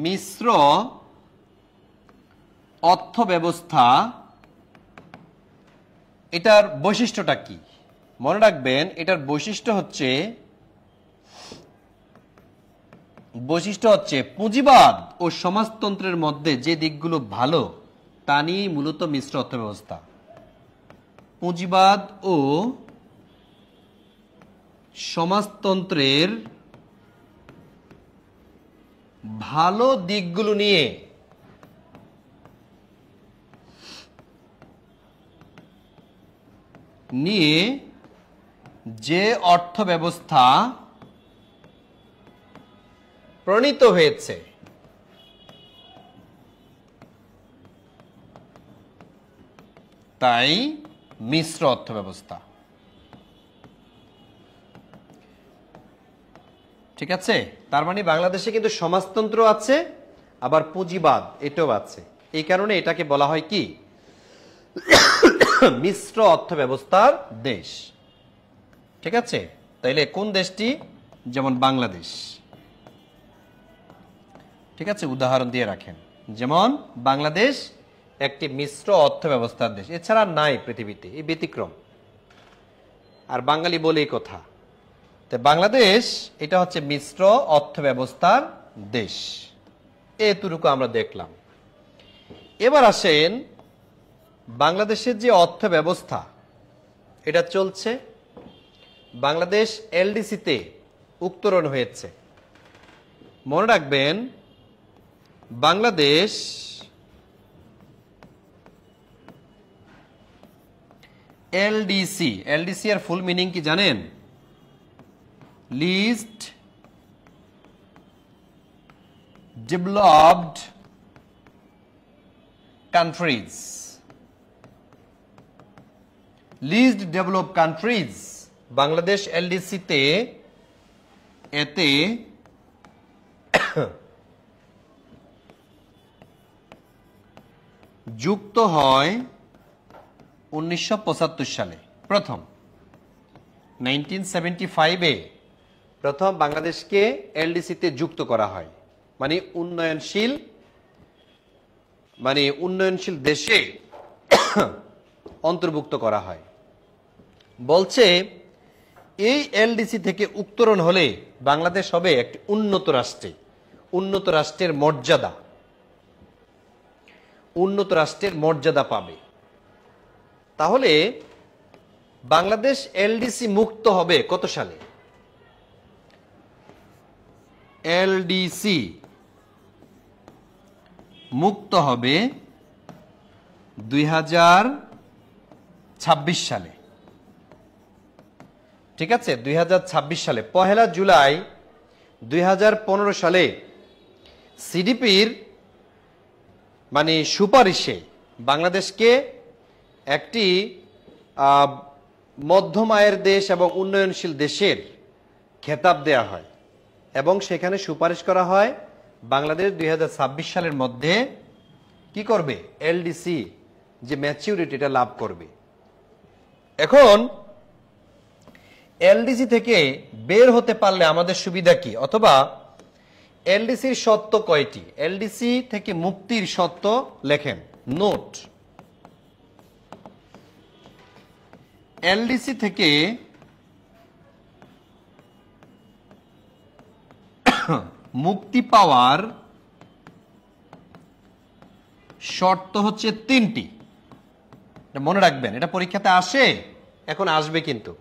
মিশ্র অর্থ ব্যবস্থা, এটার বৈশিষ্ট্যটা কি? মনে রাখবেন, এটার বৈশিষ্ট্য হচ্ছে পুঁজিবাদ ও সমাজতন্ত্রের মধ্যে যে দিকগুলো ভালো তা নিয়ে মূলত মিশ্র অর্থ ব্যবস্থা। পুঁজিবাদ ও সমাজতন্ত্রের ভালো দিকগুলো নিয়ে যে অর্থ ব্যবস্থা প্রণীত হয়েছে, তাই মিশ্র অর্থ ব্যবস্থা। ঠিক আছে? তার মানে বাংলাদেশে কিন্তু সমাজতন্ত্র আছে, আবার পুঁজিবাদ এটাও আছে। এই কারণে এটাকে বলা হয় কি? মিশ্র অর্থ ব্যবস্থার দেশ। ঠিক আছে? তাইলে কোন দেশটি? যেমন বাংলাদেশ। ঠিক আছে, উদাহরণ দিয়ে রাখেন। যেমন বাংলাদেশ একটি মিশ্র অর্থ ব্যবস্থার দেশ, এছাড়া নাই পৃথিবীতে, এই ব্যতিক্রম। আর বাঙালি বলেই কথা। তো বাংলাদেশ এটা হচ্ছে মিশ্র অর্থ ব্যবস্থার দেশ। এতটুকু আমরা দেখলাম। এবার আসেন, বাংলাদেশের যে অর্থ ব্যবস্থা এটা চলছে, বাংলাদেশ এলডিসিতে উত্তরণ হয়েছে। মনে রাখবেন, বাংলাদেশ এলডিসি, এলডিসি এর ফুল মিনিং কি জানেন? Least developed countries. Least develop countries, Bangladesh এলডিসিতে এতে যুক্ত হয় 1975 সালে। প্রথম 1975-এ প্রথম বাংলাদেশকে এলডিসিতে যুক্ত করা হয়, মানে উন্নয়নশীল দেশে অন্তর্ভুক্ত করা হয়। বলছে এই এলডিসি থেকে উত্তরণ হলে বাংলাদেশ হবে একটি উন্নত রাষ্ট্রে, উন্নত রাষ্ট্রের মর্যাদা পাবে। তাহলে বাংলাদেশ এলডিসি মুক্ত হবে কত সালে? এলডিসি মুক্ত হবে 2026 সালে। ঠিক আছে, 2026 সালে 1 জুলাই 2015 সালে সিডিপির মানে সুপারিশে বাংলাদেশকে একটি মধ্যম আয়ের দেশ এবং উন্নয়নশীল দেশের খেতাব দেয়া হয় এবং সেখানে সুপারিশ করা হয় বাংলাদেশ 2026 সালের মধ্যে কি করবে, এলডিসি যে ম্যাচিউরিটি এটা লাভ করবে। এখন এলডিসি থেকে বের হতে পারলে আমাদের সুবিধা কি, অথবা এলডিসির শর্ত কয়টি, এলডিসি থেকে মুক্তির শর্ত লেখেন, নোট। এলডিসি থেকে মুক্তি পাওয়ার শর্ত হচ্ছে 3টি, মনে রাখবেন, এটা পরীক্ষাতে আসে, এখন আসবে কিন্তু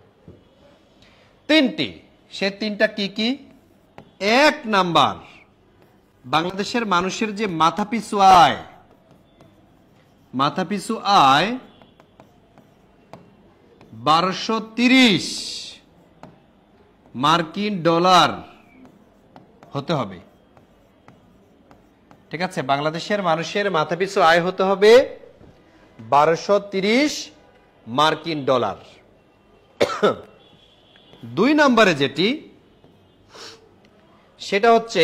3টি। সে 3টা কি কি? 1 নাম্বার, বাংলাদেশের মানুষের যে মাথাপিছু আয় 1230 মার্কিন ডলার হতে হবে। ঠিক আছে, বাংলাদেশের মানুষের মাথাপিছু আয় হতে হবে 1230 মার্কিন ডলার। 2 নম্বরে যেটি, সেটা হচ্ছে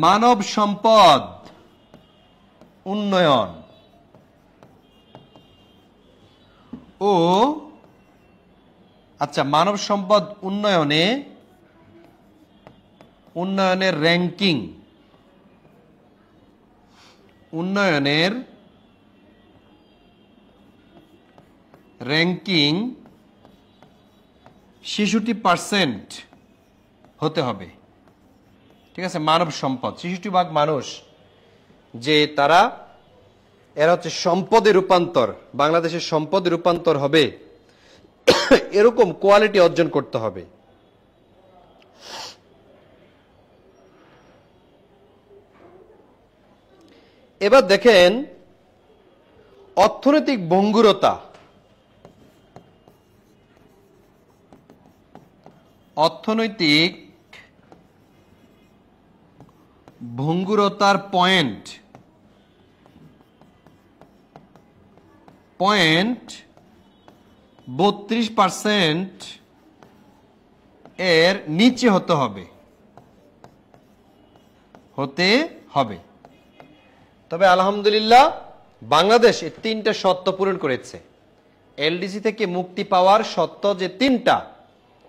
মানব সম্পদ উন্নয়ন ও আচ্ছা, মানব সম্পদ উন্নয়নের র্যাঙ্কিং 66% হতে হবে। ঠিক আছে, মানব সম্পদ 66% মানুষ যে এরা হচ্ছে সম্পদের রূপান্তর, বাংলাদেশের সম্পদের রূপান্তর হবে এরকম কোয়ালিটি অর্জন করতে হবে। এবার দেখেন অর্থনৈতিক ভঙ্গুরতা, ভঙ্গুরতার পয়েন্ট 32% এর নিচে হতে হবে। তবে আলহামদুলিল্লাহ বাংলাদেশ এই 3টা শর্ত পূরণ করেছে। এলডিসি থেকে মুক্তি পাওয়ার শর্ত যে 3টা,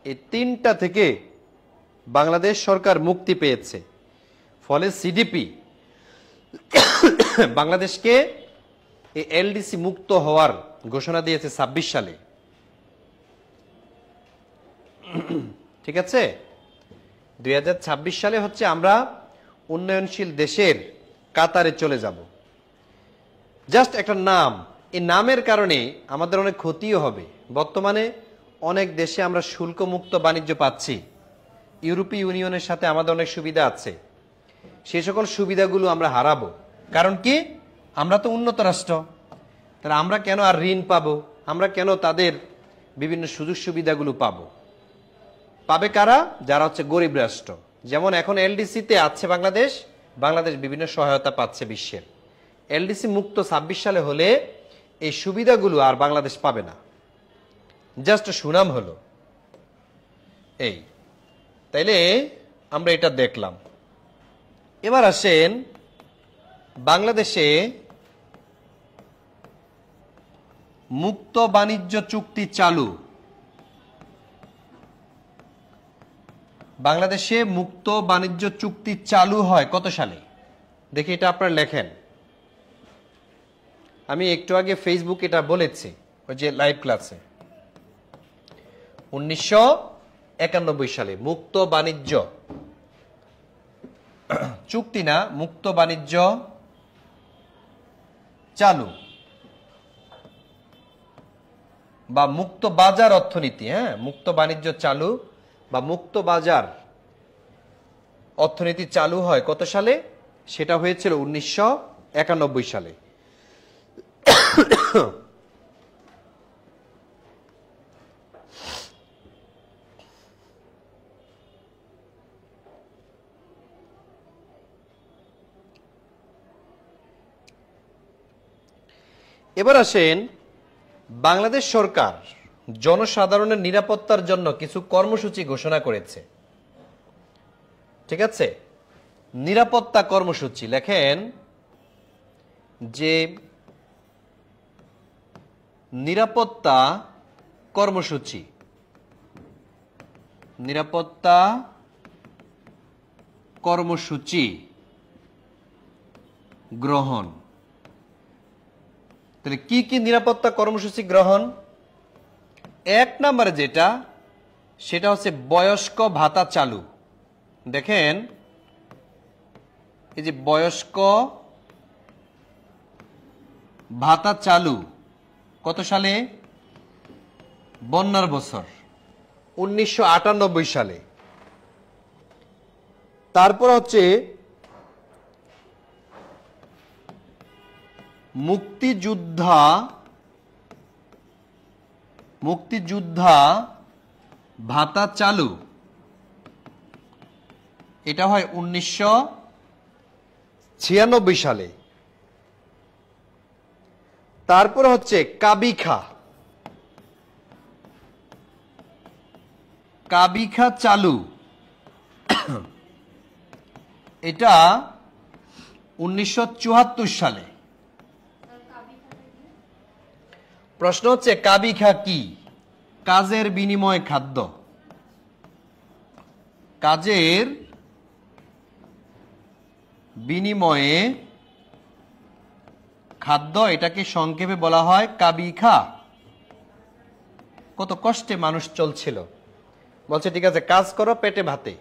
এই 3টা থেকে বাংলাদেশ সরকার মুক্তি পেয়েছে। ফলে সিডিপি বাংলাদেশকে এই এলডিসি মুক্ত হওয়ার ঘোষণা দিয়েছে 26 সালে। ঠিক আছে, 2026 সালে হচ্ছে আমরা উন্নয়নশীল দেশের কাতারে চলে যাব। জাস্ট একটা নাম, এই নামের কারণে আমাদের অনেক ক্ষতিও হবে। বর্তমানে অনেক দেশে আমরা শুল্ক মুক্ত বাণিজ্য পাচ্ছি, ইউরোপীয় ইউনিয়নের সাথে আমাদের অনেক সুবিধা আছে, সেই সকল সুবিধাগুলো আমরা হারাবো। কারণ কি, আমরা তো উন্নত রাষ্ট্র, তাহলে আমরা কেন আর ঋণ পাবো, আমরা কেন তাদের বিভিন্ন সুযোগ সুবিধাগুলো পাবো? পাবে কারা? যারা হচ্ছে গরিব রাষ্ট্র। যেমন এখন এলডিসিতে আছে বাংলাদেশ বিভিন্ন সহায়তা পাচ্ছে বিশ্বের। এলডিসি মুক্ত 26 সালে হলে এই সুবিধাগুলো আর বাংলাদেশ পাবে না, জাস্ট সুনাম হলো এই। তাইলে আমরা এটা দেখলাম। এবার আসেন বাংলাদেশে মুক্ত বাণিজ্য চুক্তি চালু। বাংলাদেশে মুক্ত বাণিজ্য চুক্তি চালু হয় কত সালে? দেখি এটা আপনারা লেখেন। আমি একটু আগে ফেসবুকে এটা বলেছি, ওই যে লাইভ ক্লাসে, 1991 সালে মুক্ত বাণিজ্য চুক্তি না, মুক্ত বাণিজ্য চালু বা মুক্ত বাজার অর্থনীতি। হ্যাঁ, মুক্ত বাণিজ্য চালু বা মুক্ত বাজার অর্থনীতি চালু হয় কত সালে? সেটা হয়েছিল 1991 সালে। এবার আসেন, বাংলাদেশ সরকার জনসাধারণের নিরাপত্তার জন্য কিছু কর্মসূচি ঘোষণা করেছে। ঠিক আছে, নিরাপত্তা কর্মসূচি লেখেন যে নিরাপত্তা কর্মসূচি, নিরাপত্তা কর্মসূচি গ্রহণ। তাহলে কি কি নিরাপত্তা কর্মসূচি গ্রহণ? এক নম্বরে যেটা, সেটা হচ্ছে বয়স্ক ভাতা চালু। দেখেন, এই যে বয়স্ক ভাতা চালু কত সালে? বন্যার বছর 1998 সালে। তারপর হচ্ছে মুক্তিযোদ্ধা ভাতা চালু, এটা হয় 1996 সালে। তারপর হচ্ছে কাবিখা চালু, এটা 1974 সালে। প্রশ্ন হচ্ছে কাবিখা কি? কাজের বিনিময়ে খাদ্য। কাজের বিনিময়ে খাদ্য, এটাকে সংক্ষেপে বলা হয় কাবিখা। কত কষ্টে মানুষ চলছিল, বলছে ঠিক আছে কাজ করো পেটে ভাতে,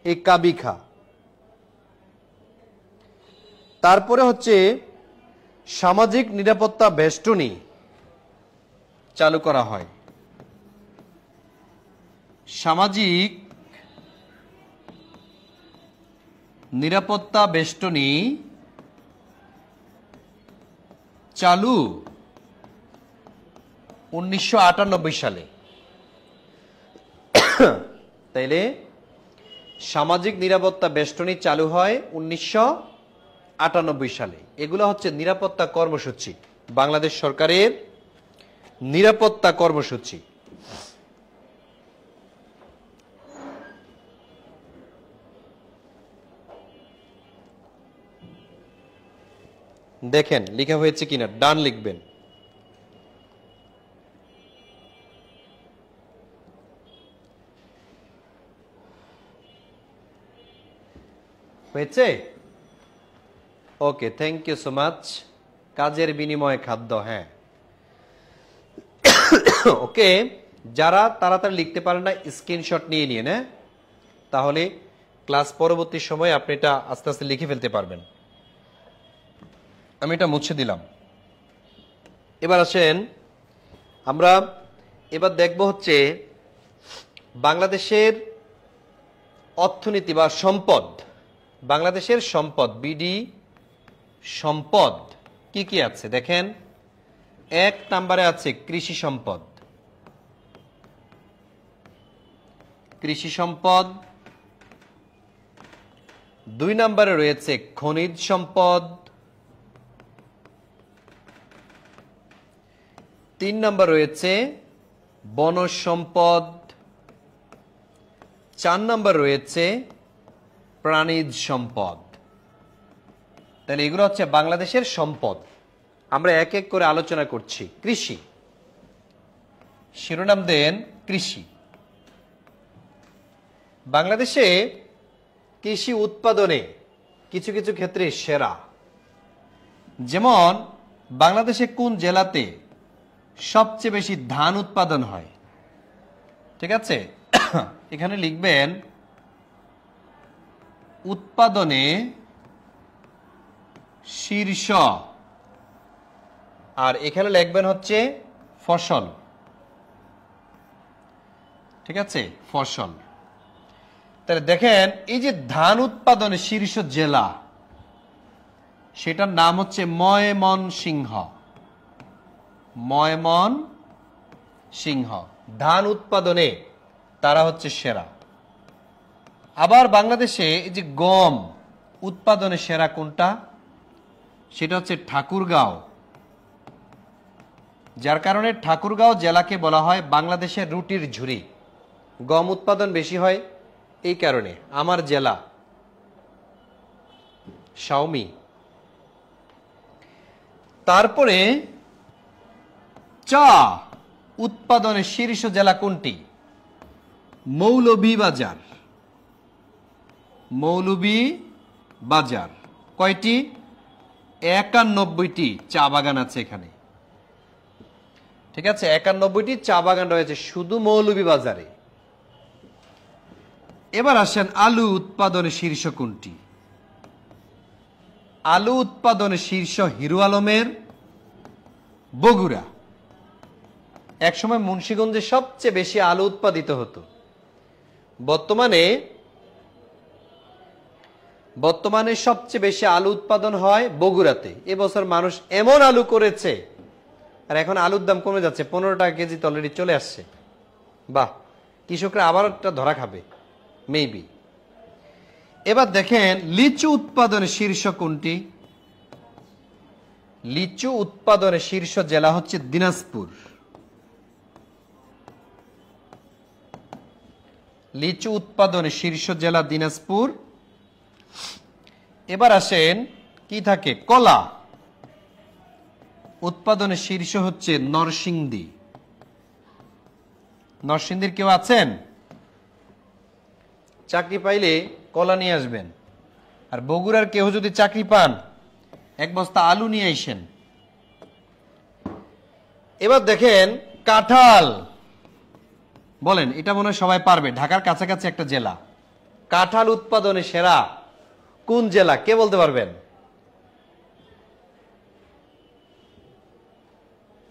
এই কাবিখা। তারপরে হচ্ছে সামাজিক নিরাপত্তা বেষ্টনী চালু করা হয়। সামাজিক নিরাপত্তা বেষ্টনী চালু 1998 সালে। তাইলে সামাজিক নিরাপত্তা বেষ্টনী চালু হয় 1998 সালে। এগুলো হচ্ছে নিরাপত্তা কর্মসূচি, বাংলাদেশ সরকারের নিরাপত্তা কর্মসূচি। দেখেন লেখা হয়েছে কিনা, ডান লিখবেন। হয়েছে? ওকে, থ্যাংক ইউ সো মাচ। কাজের বিনিময়ে খাদ্য, হ্যাঁ ওকে। যারা তাড়াতাড়ি লিখতে পারেন না স্ক্রিনশট নিয়ে নিয়ে না, তাহলে ক্লাস পরবর্তী সময় আপনি এটা আস্তে আস্তে লিখে ফেলতে পারবেন। আমি এটা মুছে দিলাম। এবার আসেন, আমরা এবার দেখব হচ্ছে বাংলাদেশের অর্থনীতি বা সম্পদ। বাংলাদেশের সম্পদ, বিডি সম্পদ কি কি আছে দেখেন। এক নম্বরে আছে কৃষি সম্পদ, কৃষি সম্পদ। দুই নম্বরে রয়েছে খনিজ সম্পদ। তিন নম্বর রয়েছে বনজ সম্পদ। চার নম্বর রয়েছে প্রাণীজ সম্পদ। তাহলে এগুলো হচ্ছে বাংলাদেশের সম্পদ। আমরা এক এক করে আলোচনা করছি। কৃষি, শিরোনাম দেন কৃষি। বাংলাদেশে কৃষি উৎপাদনে কিছু কিছু ক্ষেত্রে সেরা। যেমন বাংলাদেশে কোন জেলাতে সবচেয়ে বেশি ধান উৎপাদন হয়? ঠিক আছে, এখানে লিখবেন উৎপাদনে শীর্ষ, আর এখানে লিখবেন হচ্ছে ফসল। ঠিক আছে, ফসল। তাহলে দেখেন এই যে ধান উৎপাদনে শীর্ষ জেলা, সেটার নাম হচ্ছে ময়মনসিংহ। ময়মনসিংহ ধান উৎপাদনে তারা হচ্ছে সেরা। আবার বাংলাদেশে এই যে গম উৎপাদনে সেরা কোনটা? সেটা হচ্ছে ঠাকুরগাঁও। যার কারণে ঠাকুরগাঁও জেলাকে বলা হয় বাংলাদেশের রুটির ঝুড়ি। গম উৎপাদন বেশি হয় এই কারণে। আমার জেলা শাওমি। তারপরে চা উৎপাদনের শীর্ষ জেলা কোনটি? মৌলভীবাজার। মৌলভীবাজার কয়টি? 91টি চা বাগান আছে এখানে। ঠিক আছে, 91টি চা বাগান রয়েছে শুধু মৌলভীবাজারে। এবার আসেন আলু উৎপাদনের শীর্ষ কোনটি? আলু উৎপাদনের শীর্ষ হিরো আলমের বগুড়া। একসময় মুন্সিগঞ্জে সবচেয়ে বেশি আলু উৎপাদিত হতো। বর্তমানে সবচেয়ে বেশি আলু উৎপাদন হয় বগুড়াতে। এবছর মানুষ এমন আলু করেছে, আর এখন আলুর দাম কমে যাচ্ছে, 15 টাকা কেজি অলরেডি চলে আসছে। বাহ, কৃষকরা আবার একটা ধরা খাবে মেবি। এবার দেখেন লিচু উৎপাদনের শীর্ষ কোনটি? লিচু উৎপাদনের শীর্ষ জেলা হচ্ছে দিনাজপুর। লিচু উৎপাদনের শীর্ষ জেলা দিনাজপুর। এবার আসেন কি থাকে? কলা উৎপাদনের শীর্ষ হচ্ছে নরসিংদী। নরসিংদীর কেউ আছেন? চাকরি পাইলে কলা নিয়ে আসবেন। আর বগুড়ার কেউ যদি চাকরি পান, এক বস্তা আলু নিয়ে আসেন। এবার দেখেন কাঁঠাল। বলেন, এটা মনে হয় সবাই পারবে। ঢাকার কাছাকাছি একটা জেলা। কাঁঠাল উৎপাদনে সেরা কোন জেলা? কে বলতে পারবেন?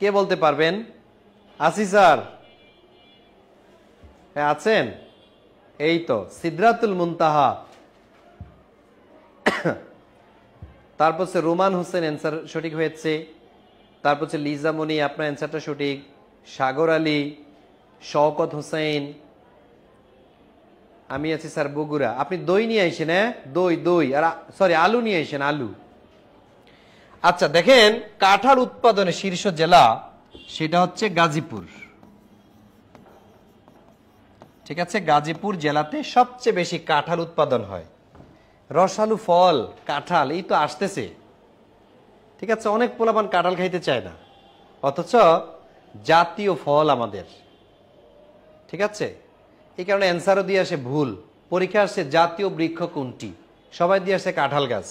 কে বলতে পারবেন? আসি স্যার, হ্যাঁ আছেন। এই তো সিদরাতুল মুনতাহা। তারপর হচ্ছে রোমান হোসেন, অ্যান্সার সঠিক হয়েছে। তারপর হচ্ছে লিজামণি, আপনার অ্যান্সারটা সঠিক। সাগর আলী, শওকত হোসেন। আমি আছি স্যার বগুড়া। আপনি দই নিয়ে আইসেন। হ্যাঁ, দই আর সরি আলু নিয়ে আইসেন, আলু। আচ্ছা দেখেন কাঁঠাল উৎপাদনের শীর্ষ জেলা সেটা হচ্ছে গাজীপুর। ঠিক আছে, গাজীপুর জেলাতে সবচেয়ে বেশি কাঁঠাল উৎপাদন হয়। রসালু ফল কাঁঠাল এই তো আসতেছে। ঠিক আছে, অনেক পোলাপান কাঁঠাল খাইতে চায় না, অথচ জাতীয় ফল আমাদের। ঠিক আছে, এই কারণে অ্যান্সারও দিয়ে আসে ভুল। পরীক্ষা আসছে জাতীয় বৃক্ষ কোনটি, সবাই দিয়ে আসে কাঁঠাল গাছ।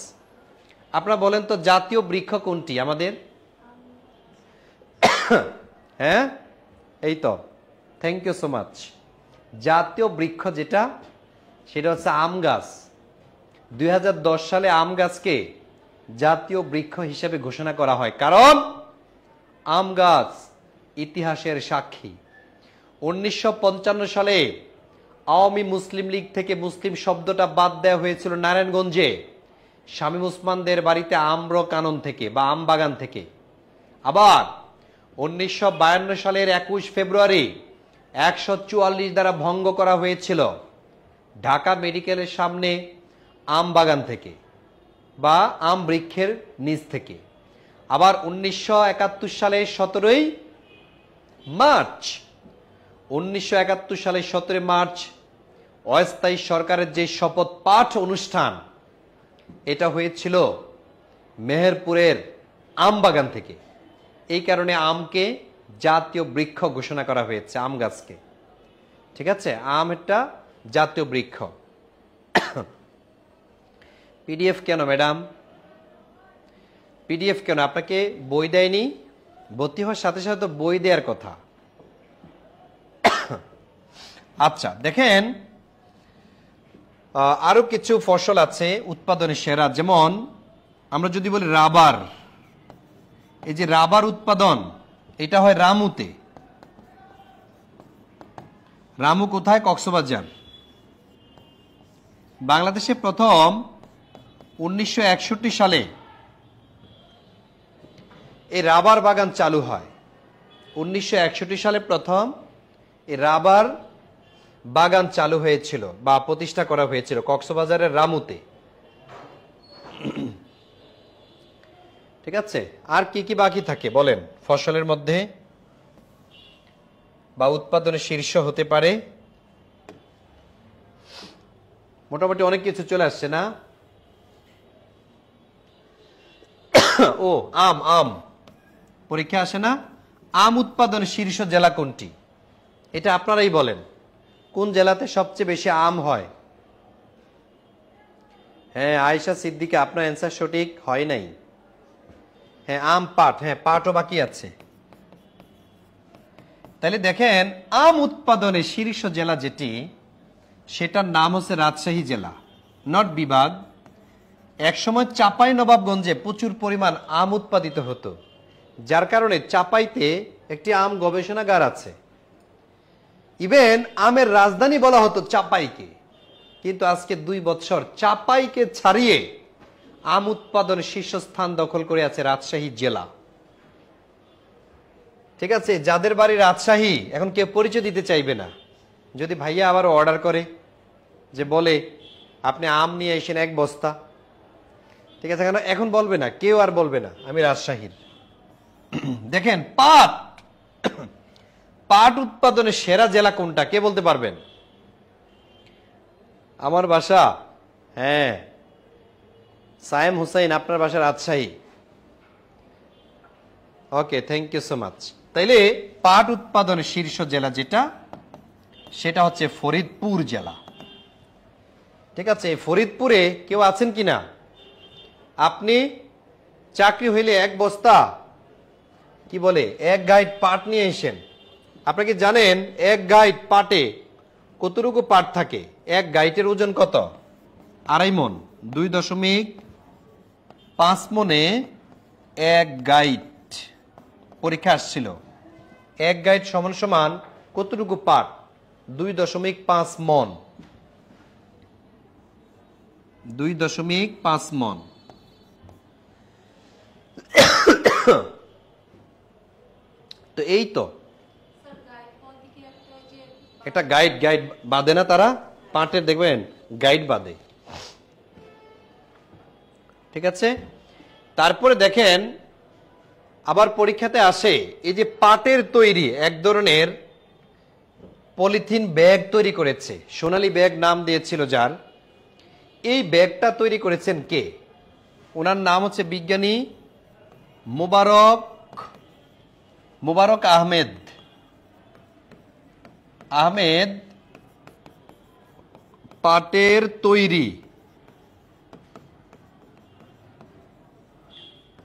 আপনারা বলেন তো জাতীয় বৃক্ষ কোনটি আমাদের? হ্যাঁ, এই তো, থ্যাংক ইউ সো মাচ। জাতীয় বৃক্ষ যেটা, সেটা হচ্ছে আম গাছ। 2010 সালে আম গাছকে জাতীয় বৃক্ষ হিসেবে ঘোষণা করা হয়, কারণ আম গাছ ইতিহাসের সাক্ষী। 1955 সালে আওয়ামী মুসলিম লীগ থেকে মুসলিম শব্দটা বাদ দেওয়া হয়েছিল নারায়ণগঞ্জে শামীম ওসমানদের বাড়িতে আম্র কানন থেকে বা আম বাগান থেকে। আবার 1952 সালের 21 ফেব্রুয়ারি 144 দ্বারা ভঙ্গ করা হয়েছিল ঢাকা মেডিকেলের সামনে আম বাগান থেকে বা আম বৃক্ষের নিচ থেকে। আবার 1971 সালের 17 মার্চ 17 মার্চ অস্থায়ী সরকারের যে শপথ পাঠ অনুষ্ঠান, এটা হয়েছিল মেহেরপুরের আম বাগান থেকে। এই কারণে আমকে জাতীয় বৃক্ষ ঘোষণা করা হয়েছে, আম গাছকে। ঠিক আছে, আম একটা জাতীয় বৃক্ষ। পিডিএফ কেন ম্যাডাম? পিডিএফ কেন? আপনাকে বই দেয়নি? ভর্তি হওয়ার সাথে সাথে তো বই দেওয়ার কথা। আচ্ছা দেখেন আরো কিছু ফসল আছে উৎপাদনের সেরা, যেমন আমরা যদি বলি রাবার। এই যে রাবার উৎপাদন, এটা হয় রামুতে। রামু কোথায়? কক্সবাজার। বাংলাদেশে প্রথম 1961 সালে এই রাবার বাগান চালু হয়। 1961 সালে প্রথম এই রাবার বাগান চালু হয়েছিল বা প্রতিষ্ঠা করা হয়েছিল কক্সবাজারের রামুতে। ঠিক আছে, আর কি কি বাকি থাকে বলেন ফসলের মধ্যে? বা উৎপাদনে শীর্ষ হতে পারে? মোটামুটি অনেক কিছু চলে আসছে না? ও আম, আম পরীক্ষা আসে না? আম উৎপাদনে শীর্ষ জেলা কোনটি? এটা আপনারাই বলেন, কোন জেলাতে সবচেয়ে বেশি আম হয়? হ্যাঁ আয়েশা সিদ্দিকা, আপনার অ্যান্সার সঠিক হয় নাই। হ্যাঁ আম, পাট, হ্যাঁ পাটও বাকি আছে। তাহলে দেখেন, আম উৎপাদনে শীর্ষ জেলা যেটি, সেটার নাম হচ্ছে রাজশাহী জেলা, নট বিভাগ। একসময় চাপাই নবাবগঞ্জে প্রচুর পরিমাণ আম উৎপাদিত হতো, যার কারণে চাপাইতে একটি আম গবেষণাগার আছে। ইভেন আমের রাজধানী বলা হতো চাপাইকে, কিন্তু আজকে 2 বছর চাপাইকে ছাড়িয়ে আম উৎপাদনের শীর্ষস্থান দখল করে আছে রাজশাহী জেলা। ঠিক আছে, যাদের বাড়ি রাজশাহী এখন কেউ পরিচয় দিতে চাইবে না। যদি ভাইয়া আবার অর্ডার করে, যে বলে আপনি আম নিয়ে এসেন 1 বস্তা, ঠিক আছে, এখন বলবে না, কেউ আর বলবে না আমি রাজশাহীর। দেখেন পাট, পাট উৎপাদনের সেরা জেলা কোনটা, কে বলতে পারবেন? আমার বাসা, হ্যাঁ সায়েম হুসাইন, আপনার বাসা রাজশাহী। ওকে, থ্যাংক ইউ সো মাচ। তাইলে পাট উৎপাদনের শীর্ষ জেলা যেটা, সেটা হচ্ছে ফরিদপুর জেলা। ঠিক আছে, ফরিদপুরে কেউ আছেন কিনা? আপনি চাকরি হইলে 1 বস্তা, কি বলে, 1 গাইড পাট নিয়ে এসেন। আপনি কি জানেন 1 গাইড পাটে কতটুকু পাট থাকে? 1 গাইটের ওজন কত? 2.5 মণ। 2.5 মণে 1 গাইড। পরীক্ষা আসছিল 1 গাইড সমান সমান কতটুকু পাট? 2.5 মণ। 2.5 মণ। তো এই তো একটা গাইড, গাইড বাঁধে না তারা, পাটের দেখবেন গাইড বাঁধে। ঠিক আছে, তারপরে দেখেন আবার পরীক্ষাতে আসে এই যে পাটের তৈরি এক ধরনের পলিথিন ব্যাগ তৈরি করেছে, সোনালী ব্যাগ নাম দিয়েছিল যার, এই ব্যাগটা তৈরি করেছেন কে? ওনার নাম হচ্ছে বিজ্ঞানী মোবারক আহমেদ। পাটের তৈরি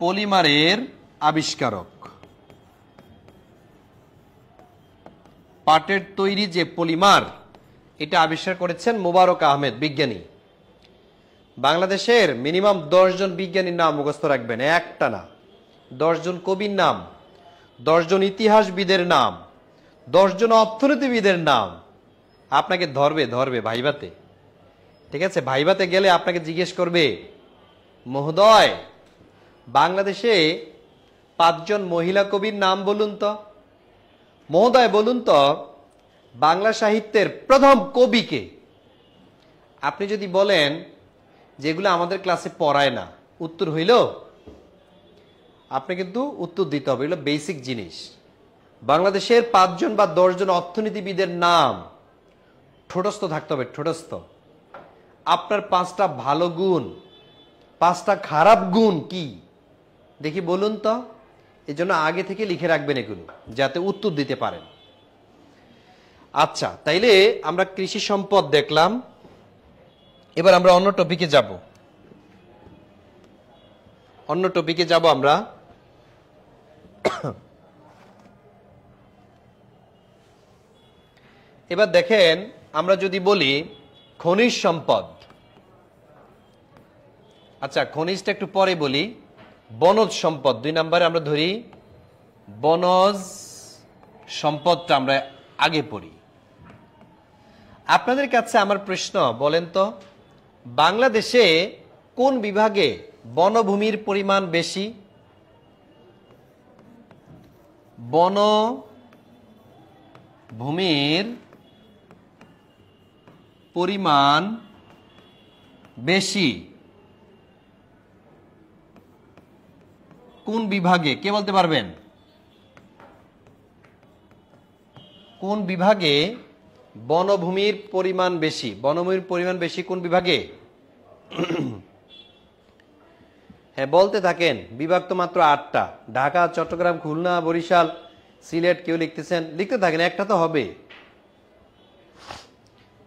পলিমারের আবিষ্কারক। পাটের তৈরি যে পলিমার, এটা আবিষ্কার করেছেন মোবারক আহমেদ বিজ্ঞানী। বাংলাদেশের মিনিমাম 10 জন বিজ্ঞানীর নাম মুখস্থ রাখবেন, একটা না, 10 জন কবির নাম, 10 জন ইতিহাসবিদের নাম, 10 জন অর্থনীতিবিদের নাম আপনাকে ধরবে ভাইভাতে। ঠিক আছে, ভাইভাতে গেলে আপনাকে জিজ্ঞেস করবে, মহোদয় বাংলাদেশে 5 জন মহিলা কবির নাম বলুন তো। মহোদয় বলুন তো বাংলা সাহিত্যের প্রথম কবিকে। আপনি যদি বলেন যেগুলো আমাদের ক্লাসে পড়ায় না, উত্তর হইল, আপনি কিন্তু উত্তর দিতে হবে, এগুলো বেসিক জিনিস। বাংলাদেশের 5 জন বা 10 জন অর্থনীতিবিদের নাম ঠোঁটস্থ থাকতে হবে, ঠোঁটস্থ। আপনার 5টা ভালো গুণ, 5টা খারাপ গুণ কি দেখি বলুন তো। এই জন্য আগে থেকে লিখে রাখবেন এগুলো, যাতে উত্তর দিতে পারেন। আচ্ছা, তাইলে আমরা কৃষি সম্পদ দেখলাম, এবার আমরা অন্য টপিকে যাব। আমরা এবার দেখেন, আমরা যদি বলি খনিজ সম্পদ, আচ্ছা খনিজটা একটু পরে বলি, বনজ সম্পদ 2 নম্বরে আমরা ধরি, বনজ সম্পদটা আমরা আগে পড়ি। আপনাদের কাছে আমার প্রশ্ন, বলেন তো বাংলাদেশে কোন বিভাগে বনভূমির পরিমাণ বেশি? বনভূমির পরিমাণ বেশি কোন বিভাগে, কে বলতে পারবেন? কোন বিভাগে বনভূমির পরিমাণ বেশি? বনভূমির পরিমাণ বেশি কোন বিভাগে? হ্যাঁ, বলতে থাকেন। বিভাগ তো মাত্র 8টা। ঢাকা, চট্টগ্রাম, খুলনা, বরিশাল, সিলেট। কেউ লিখতেছেন, লিখতে থাকেন, একটা তো হবে।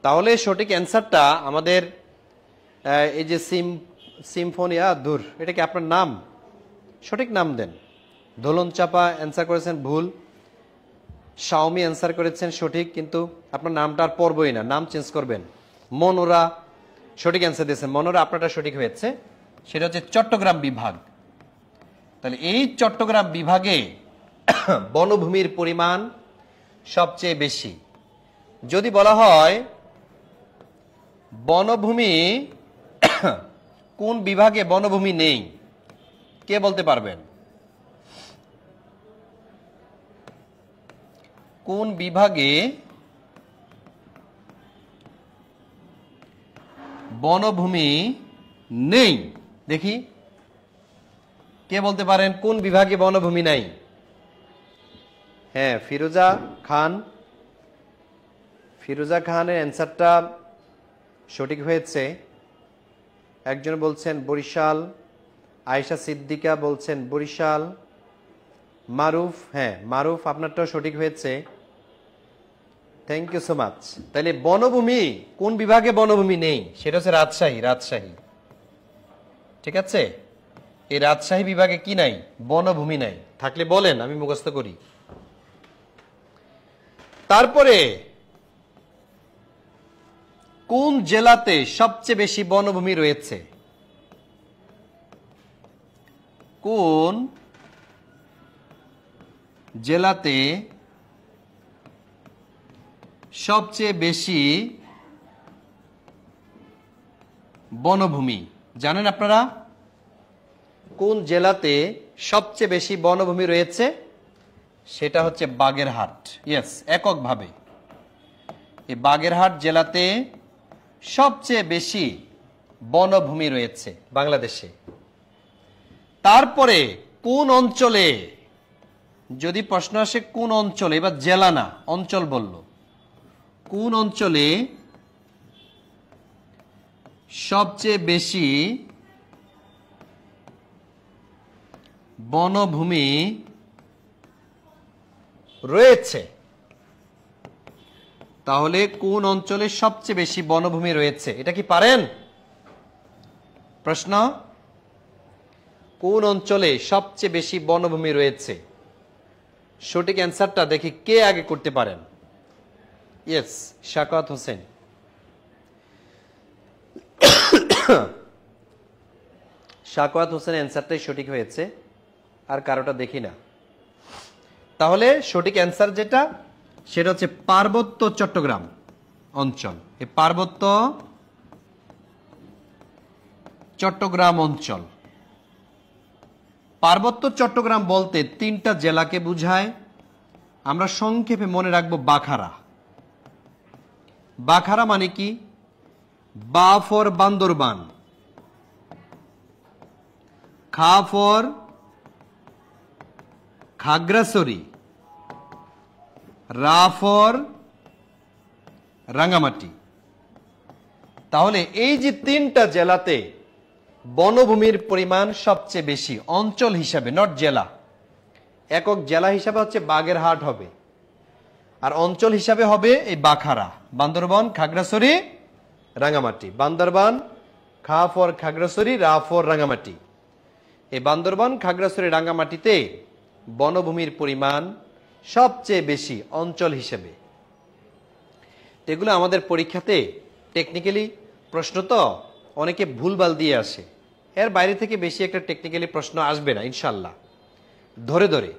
তাহলে সঠিক অ্যান্সারটা আমাদের এই যে সিম্ফোনিয়া দূর, এটা কি আপনার নাম? সঠিক নাম দেন। দোলন চাপা অ্যান্সার করেছেন ভুল। শাওমি অ্যান্সার করেছেন সঠিক, কিন্তু আপনার নামটা আর পড়বই না, নাম চেঞ্জ করবেন। মনোরা সঠিক অ্যান্সার দিয়েছেন। মনোরা, আপনারটা সঠিক হয়েছে। সেটা হচ্ছে চট্টগ্রাম বিভাগ। তাহলে এই চট্টগ্রাম বিভাগে বনভূমির পরিমাণ সবচেয়ে বেশি। যদি বলা হয় বনভূমি কোন বিভাগে বনভূমি নেই, কে বলতে পারবেন? কোন বিভাগে বনভূমি নেই? দেখি কে বলতে পারেন কোন বিভাগে বনভূমি নাই? হ্যাঁ, ফিরোজা খান। ফিরোজা খানের অ্যান্সারটা সঠিক হয়েছে। একজন বলছেন বরিশাল। আয়েশা সিদ্দিকা বলছেন বরিশাল। মারুফ, হ্যাঁ মারুফ, আপনারটাও সঠিক হয়েছে। Thank you so much. তাহলে বনভূমি কোন বিভাগে বনভূমি নেই? সেটা হচ্ছে রাজশাহী। রাজশাহী, ঠিক আছে। এই রাজশাহী বিভাগে কি নাই? বনভূমি নাই। থাকলে বলেন, আমি মুখস্থ করি। তারপরে কোন জেলাতে সবচেয়ে বেশি বনভূমি রয়েছে? কোন জেলাতে সবচেয়ে বেশি বনভূমি? জানেন আপনারা কোন জেলাতে সবচেয়ে বেশি বনভূমি রয়েছে? সেটা হচ্ছে বাগেরহাট। ইয়েস, এককভাবে এই বাগেরহাট জেলাতে সবচেয়ে বেশি বনভূমি রয়েছে বাংলাদেশে। তারপরে কোন অঞ্চলে, যদি প্রশ্ন আসে কোন অঞ্চলে, এবার জেলা না অঞ্চল বলল, কোন অঞ্চলে সবচেয়ে বেশি বনভূমি রয়েছে? তাহলে কোন অঞ্চলে সবচেয়ে বেশি বনভূমি রয়েছে, এটা কি পারেন? প্রশ্ন, কোন অঞ্চলে সবচেয়ে বেশি বনভূমি রয়েছে? সঠিক অ্যান্সারটা দেখি কে আগে করতে পারেন। ইয়েস, শাকাত হোসেন। শাকাত হোসেন অ্যান্সারটাই সঠিক হয়েছে, আর কারোটা দেখি না। তাহলে সঠিক অ্যান্সার যেটা, সেটা হচ্ছে পার্বত্য চট্টগ্রাম অঞ্চল। এই পার্বত্য চট্টগ্রাম অঞ্চল। পার্বত্য চট্টগ্রাম বলতে 3টা জেলাকে বুঝায়। আমরা সংক্ষেপে মনে রাখবো বাখারা। বাখারা মানে কি? বা ফর বান্দরবান, খা ফর খাগড়াছড়ি, রা ফর রাঙ্গামাটি। তাহলে এই যে 3টা জেলাতে বনভূমির পরিমাণ সবচেয়ে বেশি অঞ্চল হিসাবে, নট জেলা। একক জেলা হিসাবে হচ্ছে বাগেরহাট হবে, আর অঞ্চল হিসাবে হবে এই বাখারা, বান্দরবান, খাগড়াছড়ি, রাঙ্গামাটি। বান্দরবান, খা ফর খাগড়াছড়ি, রা ফর রাঙ্গামাটি। এই বান্দরবান, খাগড়াছড়ি, রাঙ্গামাটিতে বনভূমির পরিমাণ সবচেয়ে বেশি অঞ্চল হিসেবে। এগুলো আমাদের পরীক্ষাতে টেকনিক্যালি প্রশ্ন তো অনেকে ভুলভাল দিয়ে আসে। এর বাইরে থেকে বেশি একটা টেকনিক্যালি প্রশ্ন আসবে না ইনশাল্লাহ। ধরে ধরে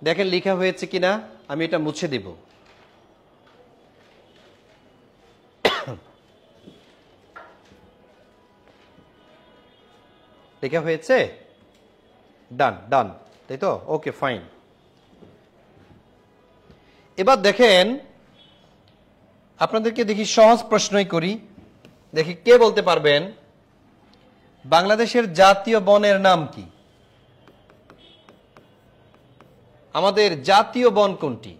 দেখেন লেখা হয়েছে কিনা, আমি এটা মুছে দেব। লেখা হয়েছে? ডান ডান, তাই তো? ওকে, ফাইন। এবার দেখেন, আপনাদেরকে দেখি সহজ প্রশ্নই করি, দেখি কে বলতে পারবেন বাংলাদেশের জাতীয় বনের নাম কি? আমাদের জাতীয় বন কোনটি?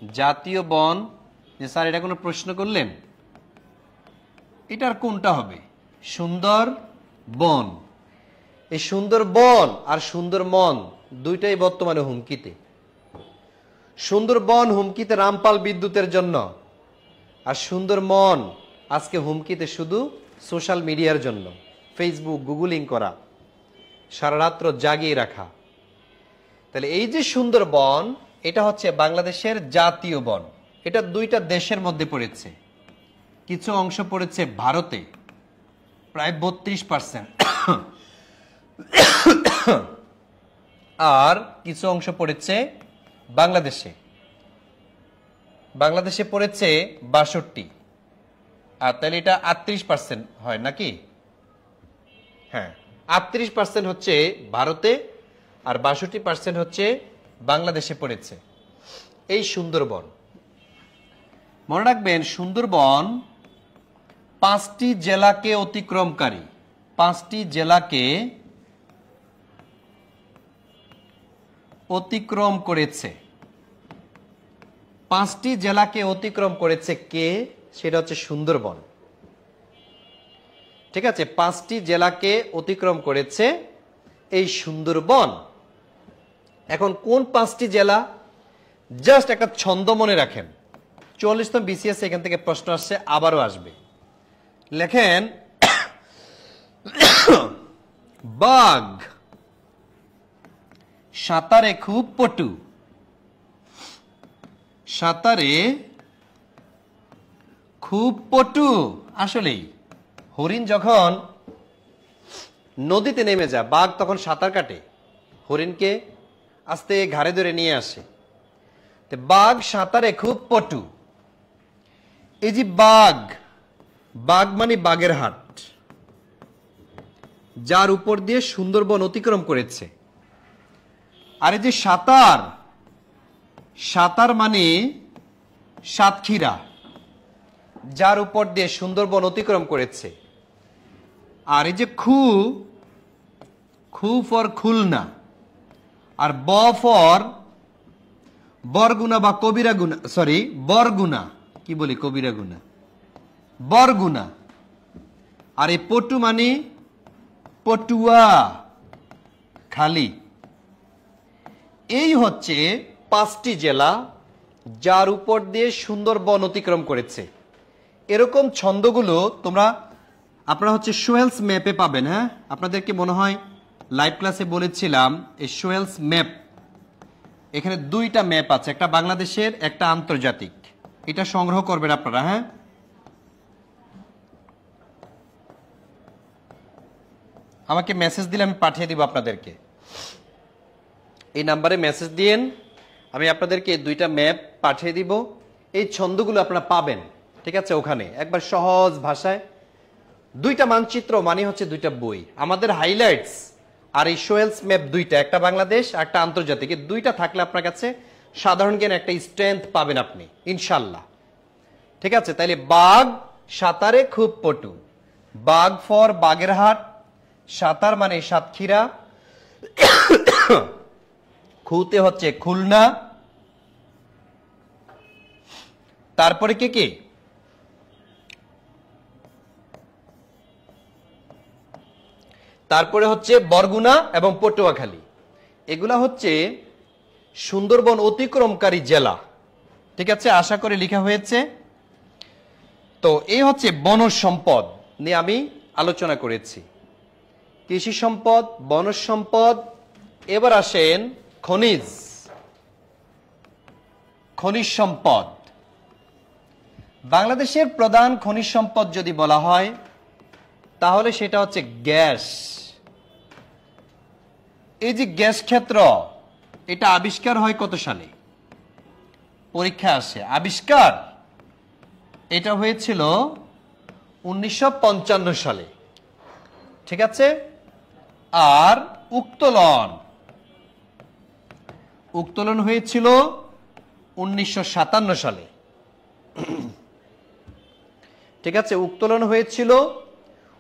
জাতীয় বন, যে স্যার এটা কোনো প্রশ্ন করলেন, এটার কোনটা হবে? সুন্দর বন। এই সুন্দর বন আর সুন্দর মন দুইটাই বর্তমানে হুমকিতে। সুন্দরবন হুমকিতে রামপাল বিদ্যুতের জন্য, আর সুন্দর মন আজকে হুমকিতে শুধু সোশ্যাল মিডিয়ার জন্য, ফেসবুক গুগলিং করা, সারা রাত্র জাগিয়ে রাখা। তাহলে এই যে সুন্দরবন, এটা হচ্ছে বাংলাদেশের জাতীয় বন। এটা দুইটা দেশের মধ্যে পড়েছে, কিছু অংশ পড়েছে ভারতে প্রায় 32%, আর কিছু অংশ পড়েছে বাংলাদেশে। বাংলাদেশে পড়েছে 62, আর তাহলে এটা 38% হয় নাকি? হ্যাঁ, 38% হচ্ছে ভারতে আর 62% হচ্ছে বাংলাদেশে পড়েছে এই সুন্দরবন। মনে রাখবেন, সুন্দরবন 5টি জেলাকে অতিক্রমকারী, 5টি জেলাকে অতিক্রম করেছে। 5টি জেলাকে অতিক্রম করেছে কে? সেটা হচ্ছে সুন্দরবন। ঠিক আছে, 5টি জেলাকে অতিক্রম করেছে এই সুন্দরবন। এখন কোন 5টি জেলা? জাস্ট একটা ছন্দ মনে রাখেন, 44তম বিসিএস এখান থেকে প্রশ্ন আসছে, আবারও আসবে। লেখেন বাঘ সাঁতারে খুব পটু। সাঁতারে খুব পটু। আসলেই হরিণ যখন নদীতে নেমে যায়, বাঘ তখন সাঁতার কাটে, হরিণকে আস্তে ঘাড়ে ধরে নিয়ে আসে। বাঘ সাঁতারে খুব পটু। এই যে বাঘ, বাঘ মানে বাগের হাট, যার উপর দিয়ে সুন্দরবন অতিক্রম করেছে। আর এই যে সাঁতার, সাঁতার মানে সাতক্ষীরা, যার উপর দিয়ে সুন্দরবন অতিক্রম করেছে। আর এই যে খু, খু ফর খুলনা, আর ব ফর বরগুনা বা কবিরা গুনা, সরি বরগুনা, কি বলি কবিরা গুনা, বরগুনা। আর এই পটু মানে পটুয়া খালি। এই হচ্ছে 5টি জেলা যার উপর দিয়ে সুন্দরবন অতিক্রম করেছে। এরকম ছন্দগুলো আপনারা হচ্ছে সোহেলস ম্যাপে পাবেন। হ্যাঁ, আপনাদেরকে মনে হয় লাইভ ক্লাসে বলেছিলাম এই সোহেলস ম্যাপ। এখানে 2টা ম্যাপ আছে, একটা বাংলাদেশের, একটা আন্তর্জাতিক। এটা সংগ্রহ করবেন আপনারা। হ্যাঁ, আমাকে মেসেজ দিলে আমি পাঠিয়ে দিব আপনাদেরকে। এই নাম্বারে মেসেজ দিন, আমি আপনাদেরকে এই 2টা ম্যাপ পাঠিয়ে দিব। এই ছন্দগুলো আপনারা পাবেন, ঠিক আছে? ওখানে একবার সহজ ভাষায় 2টা মানচিত্র মানে হচ্ছে 2টা বই, আমাদের হাইলাইটস আর এই সোহেলস ম্যাপ 2টা, একটা বাংলাদেশ আর একটা আন্তর্জাতিক। এই 2টা থাকলে আপনার কাছে সাধারণ জ্ঞান একটা স্ট্রেংথ পাবেন আপনি ইনশাল্লাহ। ঠিক আছে, তাইলে বাঘ সাঁতারে খুব পটু, বাঘ ফর বাগেরহাট, সাঁতার মানে সাতক্ষীরা, খুতে হচ্ছে খুলনা, তারপরে কে কে? তারপরে হচ্ছে বরগুনা এবং পটুয়াখালী। এগুলা হচ্ছে সুন্দরবন অতিক্রমকারী জেলা। ঠিক আছে, আশা করি লেখা হয়েছে। তো এই হচ্ছে বনজ সম্পদ নিয়ে আমি আলোচনা করেছি, কৃষি সম্পদ, বনজ সম্পদ। এবার আসেন খনিজ, খনিজ সম্পদ। বাংলাদেশের প্রধান খনিজ সম্পদ যদি বলা হয় তাহলে সেটা হচ্ছে গ্যাস। এই যে গ্যাস ক্ষেত্র, এটা আবিষ্কার হয় কত সালে? পরীক্ষা আসে। আবিষ্কার এটা হয়েছিল 1955 সালে। ঠিক আছে, আর উত্তোলন, উত্তোলন হয়েছিল 1957 সালে। ঠিক আছে, উত্তোলন হয়েছিল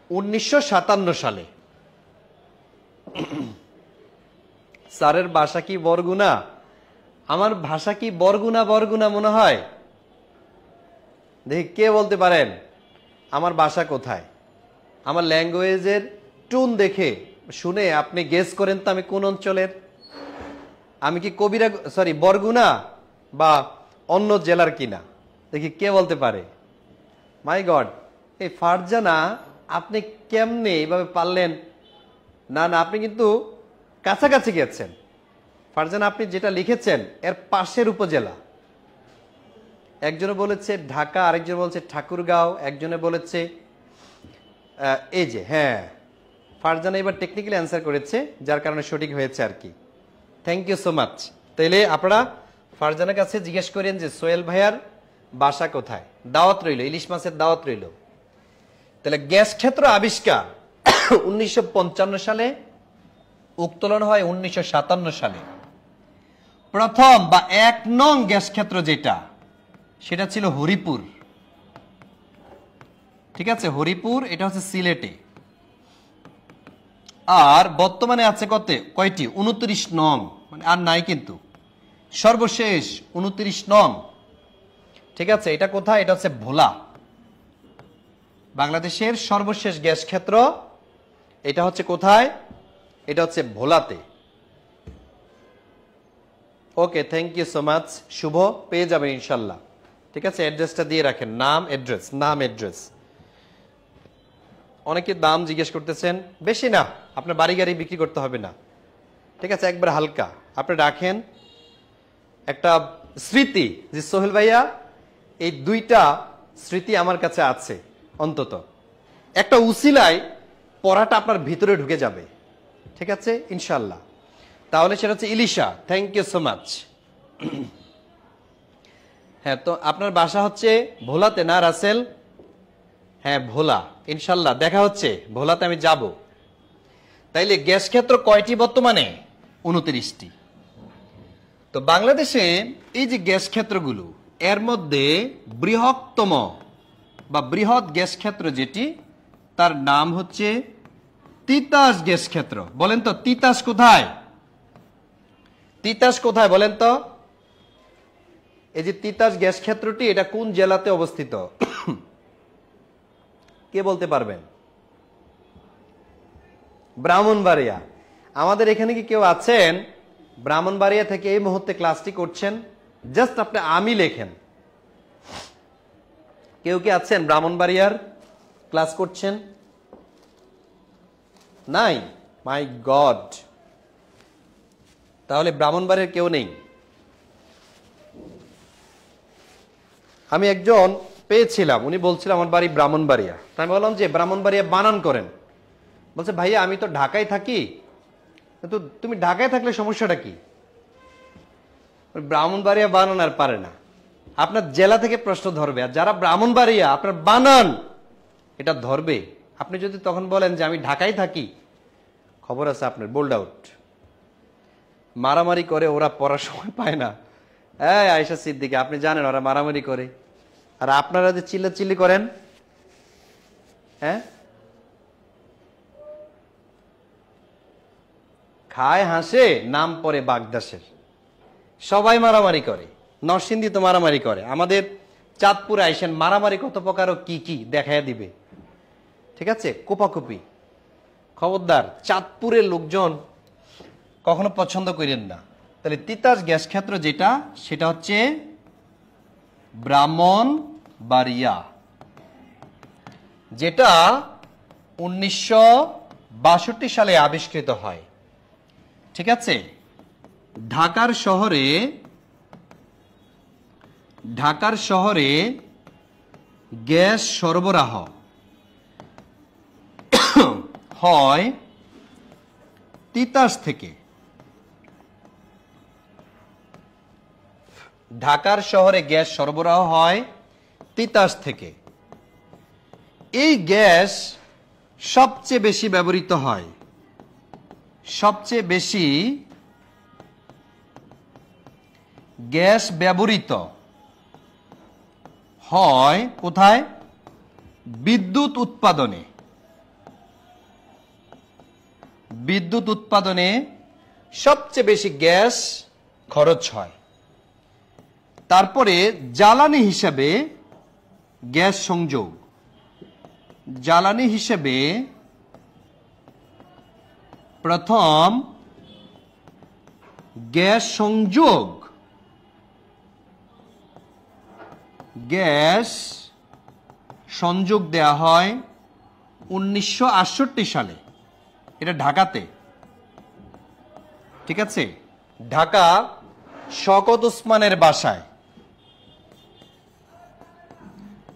1957 সালে। স্যারের বাসা কি বরগুনা? আমার ভাষা কি বরগুনা বরগুনা মনে হয়? দেখি কে বলতে পারেন আমার বাসা কোথায়? আমার ল্যাঙ্গুয়েজের টুন দেখে শুনে আপনি গেস করেন তো আমি কোন অঞ্চলের। আমি কি কবিরা সরি বরগুনা বা অন্য জেলার কিনা? দেখি কে বলতে পারে। মাই গড, এই ফারজানা আপনি কেমনে এইভাবে পারলেন? না না, আপনি কিন্তু কাছাকাছি গেছেন। ফারজানা আপনি যেটা লিখেছেন এর পাশের উপজেলা। একজনে বলেছে ঢাকা, আরেকজন বলছে ঠাকুরগাঁও, একজনে বলেছে এই যে হ্যাঁ, ফারজানা এবার টেকনিক্যালি অ্যান্সার করেছে, যার কারণে সঠিক হয়েছে আর কি। Thank you so much. তাইলে আপনারা ফারজানার কাছে জিজ্ঞেস করেন যে সোহেল ভাইয়ার বাসা কোথায়। দাওয়াত রইল, ইলিশ মাছের দাওয়াত রইল। তাহলে গ্যাস ক্ষেত্র আবিষ্কার 1955 সালে, উত্তোলন হয় 1957 সালে। প্রথম বা 1 নং গ্যাস ক্ষেত্র যেটা, সেটা ছিল হরিপুর। ঠিক আছে, হরিপুর, এটা হচ্ছে সিলেটে। আর বর্তমানে আছে কয়টি? 29 নং, মানে আর নাই কিন্তু, সর্বশেষ 29 নং। ঠিক আছে, এটা কোথায়? এটা হচ্ছে ভোলা। বাংলাদেশের সর্বশেষ গ্যাস ক্ষেত্র এটা হচ্ছে কোথায়? এটা হচ্ছে ভোলাতে। ওকে, থ্যাংক ইউ সো মাচ। শুভ, পেয়ে যাবেন ইনশাল্লাহ। ঠিক আছে, অ্যাড্রেসটা দিয়ে রাখেন, নাম অ্যাড্রেস, নাম অ্যাড্রেস। অনেকে দাম জিজ্ঞেস করতেছেন, বেশি না, আপনার বাড়ি গাড়ি বিক্রি করতে হবে না। ঠিক আছে, একবার হালকা আপনি রাখেন একটা স্মৃতি, যে সোহেল ভাইয়া এই 2টা স্মৃতি আমার কাছে আছে, অন্তত একটা উসিলায় পড়াটা আপনার ভিতরে ঢুকে যাবে। ঠিক আছে ইনশাল্লাহ। তাহলে সেটা হচ্ছে Ilisha. Thank you so much. হ্যাঁ, তো আপনার বাসা হচ্ছে ভোলাতে না রাসেল? হ্যাঁ ভোলা, ইনশাল্লাহ দেখা হচ্ছে, ভোলাতে আমি যাব। তাইলে গ্যাস ক্ষেত্র কয়টি বর্তমানে? 29টি। তো বাংলাদেশে এই যে গ্যাস ক্ষেত্রগুলো, এর মধ্যে বৃহত্তম বা বৃহৎ গ্যাস ক্ষেত্র যেটি, তার নাম হচ্ছে তিতাস গ্যাস ক্ষেত্র। বলেন তো তিতাস কোথায়? তিতাস কোথায় বলেন তো? এই যে তিতাস গ্যাস ক্ষেত্রটি, এটা কোন জেলাতে অবস্থিত? কে বলতে পারবেন? ব্রাহ্মণবাড়িয়া। আমাদের এখানে কি কেউ আছেন ব্রাহ্মণবাড়িয়া থেকে এই মুহূর্তে ক্লাসটি করছেন? জাস্ট আপনি আমি লেখেন। কেউ কি আছেন ব্রাহ্মণবাড়িয়ার ক্লাস করছেন? নাই? মাই গড, তাহলে ব্রাহ্মণবাড়িয়ার কেউ নেই। আমি একজন পেয়েছিলাম, উনি বলছিলাম আমার বাড়ি ব্রাহ্মণবাড়িয়া। আমি বললাম যে ব্রাহ্মণবাড়িয়া বানান করেন। বলছে ভাইয়া আমি তো ঢাকায় থাকি। তো তুমি ঢাকায় থাকলে সমস্যাটা কি? ব্রাহ্মণবাড়িয়া বানান আর পারে না। আপনার জেলা থেকে প্রশ্ন ধরবে, আর যারা ব্রাহ্মণবাড়িয়া আপনার বানান এটা ধরবে। আপনি যদি তখন বলেন যে আমি ঢাকায় থাকি, খবর আছে আপনার, বোল্ড আউট। মারামারি করে ওরা, পড়ার সময় পায় না। এই আয়েশা সিদ্দিকী, আপনি জানেন ওরা মারামারি করে, আর আপনারা যে চিল্লাচিল্লি করেন, হ্যাঁ খায় হাসে, নাম পরে বাগদাসের। সবাই মারামারি করে, নরসিংদী তো মারামারি করে, আমাদের চাঁদপুরে আইসেন, মারামারি কত প্রকার ও কি কি দেখাইয়া দিবে। ঠিক আছে, কোপাকুপি খবরদার, চাঁদপুরের লোকজন কখনো পছন্দ করেন না। তাহলে তিতাস গ্যাস ক্ষেত্র যেটা, সেটা হচ্ছে ব্রাহ্মণবাড়িয়া, যেটা 1962 সালে আবিষ্কৃত হয়। ঠিক আছে, ঢাকার শহরে গ্যাস সরবরাহ হয় তিতাস থেকে। ঢাকার শহরে গ্যাস সরবরাহ হয় তিতাস থেকে। এই গ্যাস সবচেয়ে বেশি ব্যবহৃত হয়, সবচেয়ে বেশি গ্যাস ব্যবহৃত হয় কোথায়? বিদ্যুৎ উৎপাদনে। বিদ্যুৎ উৎপাদনে সবচেয়ে বেশি গ্যাস খরচ হয়। তারপরে জ্বালানি হিসেবে গ্যাস সংযোগ, জ্বালানি হিসেবে প্রথম গ্যাস সংযোগ, গ্যাস সংযোগ দেয়া হয় 1968 সালে। এটা ঢাকাতে, ঠিক আছে? ঢাকা শওকত ওসমানের বাসায়।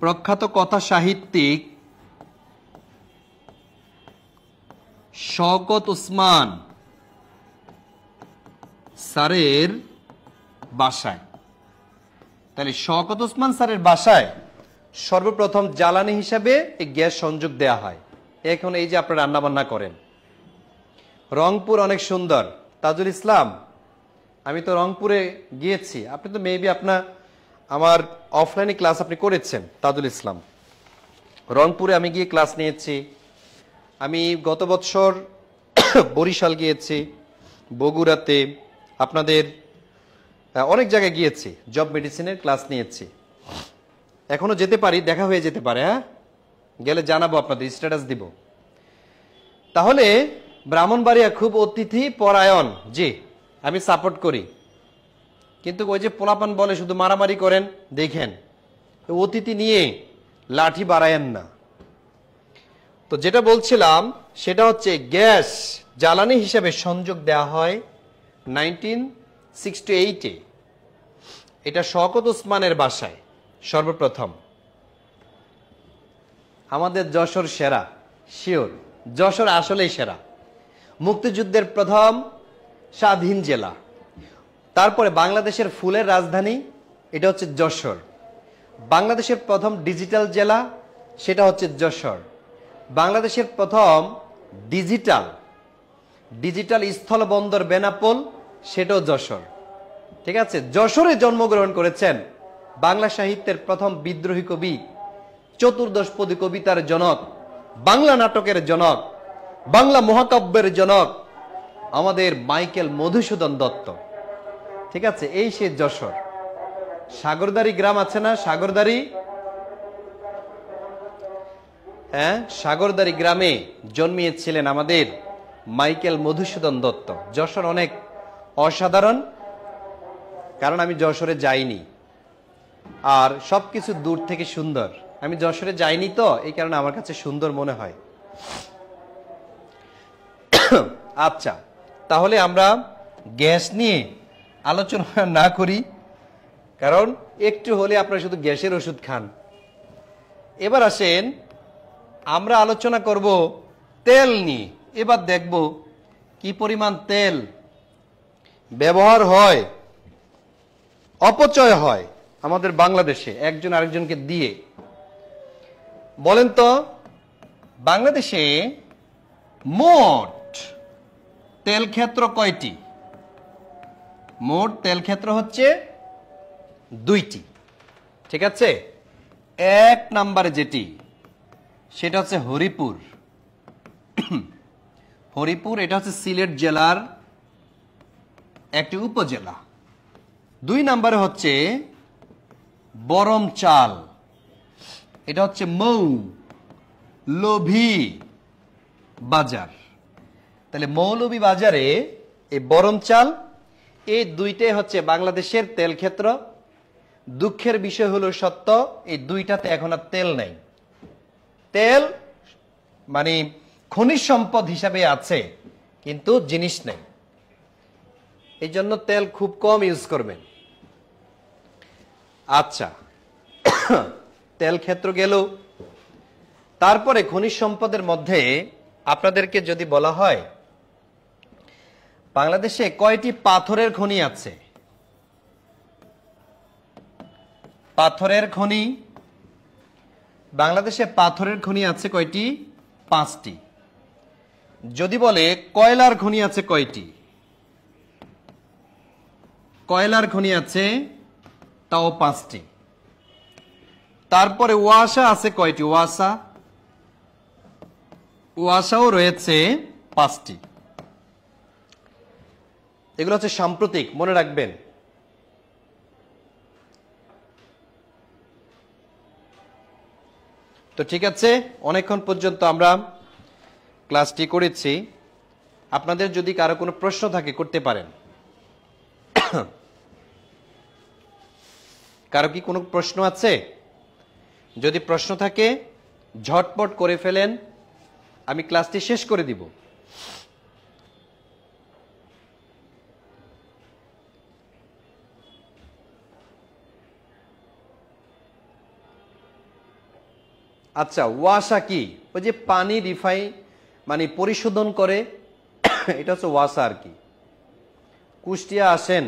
প্রখ্যাত কথা সাহিত্যিক শওকত ওসমান স্যারের বাসায়। তাহলে শওকত ওসমান স্যারের বাসায় সর্বপ্রথম জ্বালানি হিসাবে এই গ্যাস সংযোগ দেয়া হয়। এখন এই যে আপনারা রান্না বান্না করেন, রংপুর অনেক সুন্দর। তাজুল ইসলাম, আমি তো রংপুরে গিয়েছি, আপনি তো মেবি আমার অফলাইনে ক্লাস আপনি করেছেন। তাজুল ইসলাম, রংপুরে আমি গিয়ে ক্লাস নিয়েছি। আমি গত বছর বরিশাল গিয়েছি, বগুড়াতে, আপনাদের অনেক জায়গায় গিয়েছি, জব মেডিসিনের ক্লাস নিয়েছি। এখনো যেতে পারি, দেখা হয়ে যেতে পারে। হ্যাঁ, গেলে জানাবো, আপনাদের স্ট্যাটাস দিব। তাহলে ব্রাহ্মণবাড়িয়া খুব অতিথি পরায়ণ, জি আমি সাপোর্ট করি। কিন্তু ওই যে পোলাপান বলে শুধু মারামারি করেন, দেখেন অতিথি নিয়ে লাঠি বাড়ায়েন না। তো যেটা বলছিলাম সেটা হচ্ছে গ্যাস জ্বালানি হিসেবে সংযোগ দেওয়া হয় 1968-এ। এটা শওকত ওসমানের বাসায় সর্বপ্রথম। আমাদের যশোর সেরা, শিওর যশোর আসলেই সেরা। মুক্তিযুদ্ধের প্রথম স্বাধীন জেলা। তারপরে বাংলাদেশের ফুলের রাজধানী, এটা হচ্ছে যশোর। বাংলাদেশের প্রথম ডিজিটাল জেলা, সেটা হচ্ছে যশোর। বাংলাদেশের প্রথম ডিজিটাল স্থলবন্দর বেনাপোল, সেটাও যশোর। ঠিক আছে, যশোরে জন্মগ্রহণ করেছেন বাংলা সাহিত্যের প্রথম বিদ্রোহী কবি, চতুর্দশপদী কবিতার জনক, বাংলা নাটকের জনক, বাংলা মহাকাব্যের জনক আমাদের মাইকেল মধুসূদন দত্ত। ঠিক আছে, এই সে যশোর। সাগরদারি গ্রাম আছে না, সাগরদারি? হ্যাঁ, সাগরদারি গ্রামে জন্মিয়েছিলেন আমাদের মাইকেল মধুসূদন দত্ত। যশোর অনেক অসাধারণ, কারণ আমি যশোরে যাইনি, আর সবকিছু দূর থেকে সুন্দর। আমি যশোরে যাইনি তো এই কারণে আমার কাছে সুন্দর মনে হয়। আচ্ছা, তাহলে আমরা গ্যাস নিয়ে আলোচনা না করি, কারণ একটু হলে আপনারা শুধু গ্যাসের ওষুধ খান। এবার আসেন, আমরা আলোচনা করব তেল নিয়ে। এবার দেখব কি পরিমাণ তেল ব্যবহার হয়, অপচয় হয় আমাদের বাংলাদেশে একজন আরেকজনকে দিয়ে। বলেন তো, বাংলাদেশে মোট তেল ক্ষেত্র কয়টি? মোট তেল ক্ষেত্র হচ্ছে 2টি। ঠিক আছে, এক নম্বরে যেটি, সেটা হচ্ছে হরিপুর। হরিপুর এটা হচ্ছে সিলেট জেলার একটি উপজেলা। 2 নম্বরে হচ্ছে বরমচাল, এটা হচ্ছে মৌলভী বাজার। তাহলে মৌলভী বাজারে এই বরমচাল, এই দুইটাই হচ্ছে বাংলাদেশের তেল ক্ষেত্র। দুঃখের বিষয় হলো সত্য, এই দুইটাতে এখন আর তেল নেই। তেল মানে খনিজ সম্পদ হিসাবে আছে, কিন্তু জিনিস নেই। এই জন্য তেল খুব কম ইউজ করবেন। আচ্ছা, তেল ক্ষেত্র গেল। তারপরে খনিজ সম্পদের মধ্যে আপনাদেরকে যদি বলা হয় বাংলাদেশে কয়টি পাথরের খনি আছে? পাথরের খনি, বাংলাদেশে পাথরের খনি আছে কয়টি? 5টি। যদি বলে কয়লার খনি আছে কয়টি? কয়লার খনি আছে তাও 5টি। তারপরে ওয়াসা আছে কয়টি? ওয়াসাও রয়েছে 5টি। এগুলো হচ্ছে সাম্প্রতিক, মনে রাখবেন। তো ঠিক আছে, অনেকক্ষণ পর্যন্ত আমরা ক্লাসটি করেছি। আপনাদের যদি কারো কোনো প্রশ্ন থাকে করতে পারেন। কারো কি কোনো প্রশ্ন আছে? যদি প্রশ্ন থাকে ঝটপট করে ফেলেন, আমি ক্লাসটি শেষ করে দিব। আচ্ছা, ওয়াসা কি? ওই যে পানি মানে পরিশোধন করে, এটা হচ্ছে ওয়াসা আর কি। কুষ্টিয়া আসেন,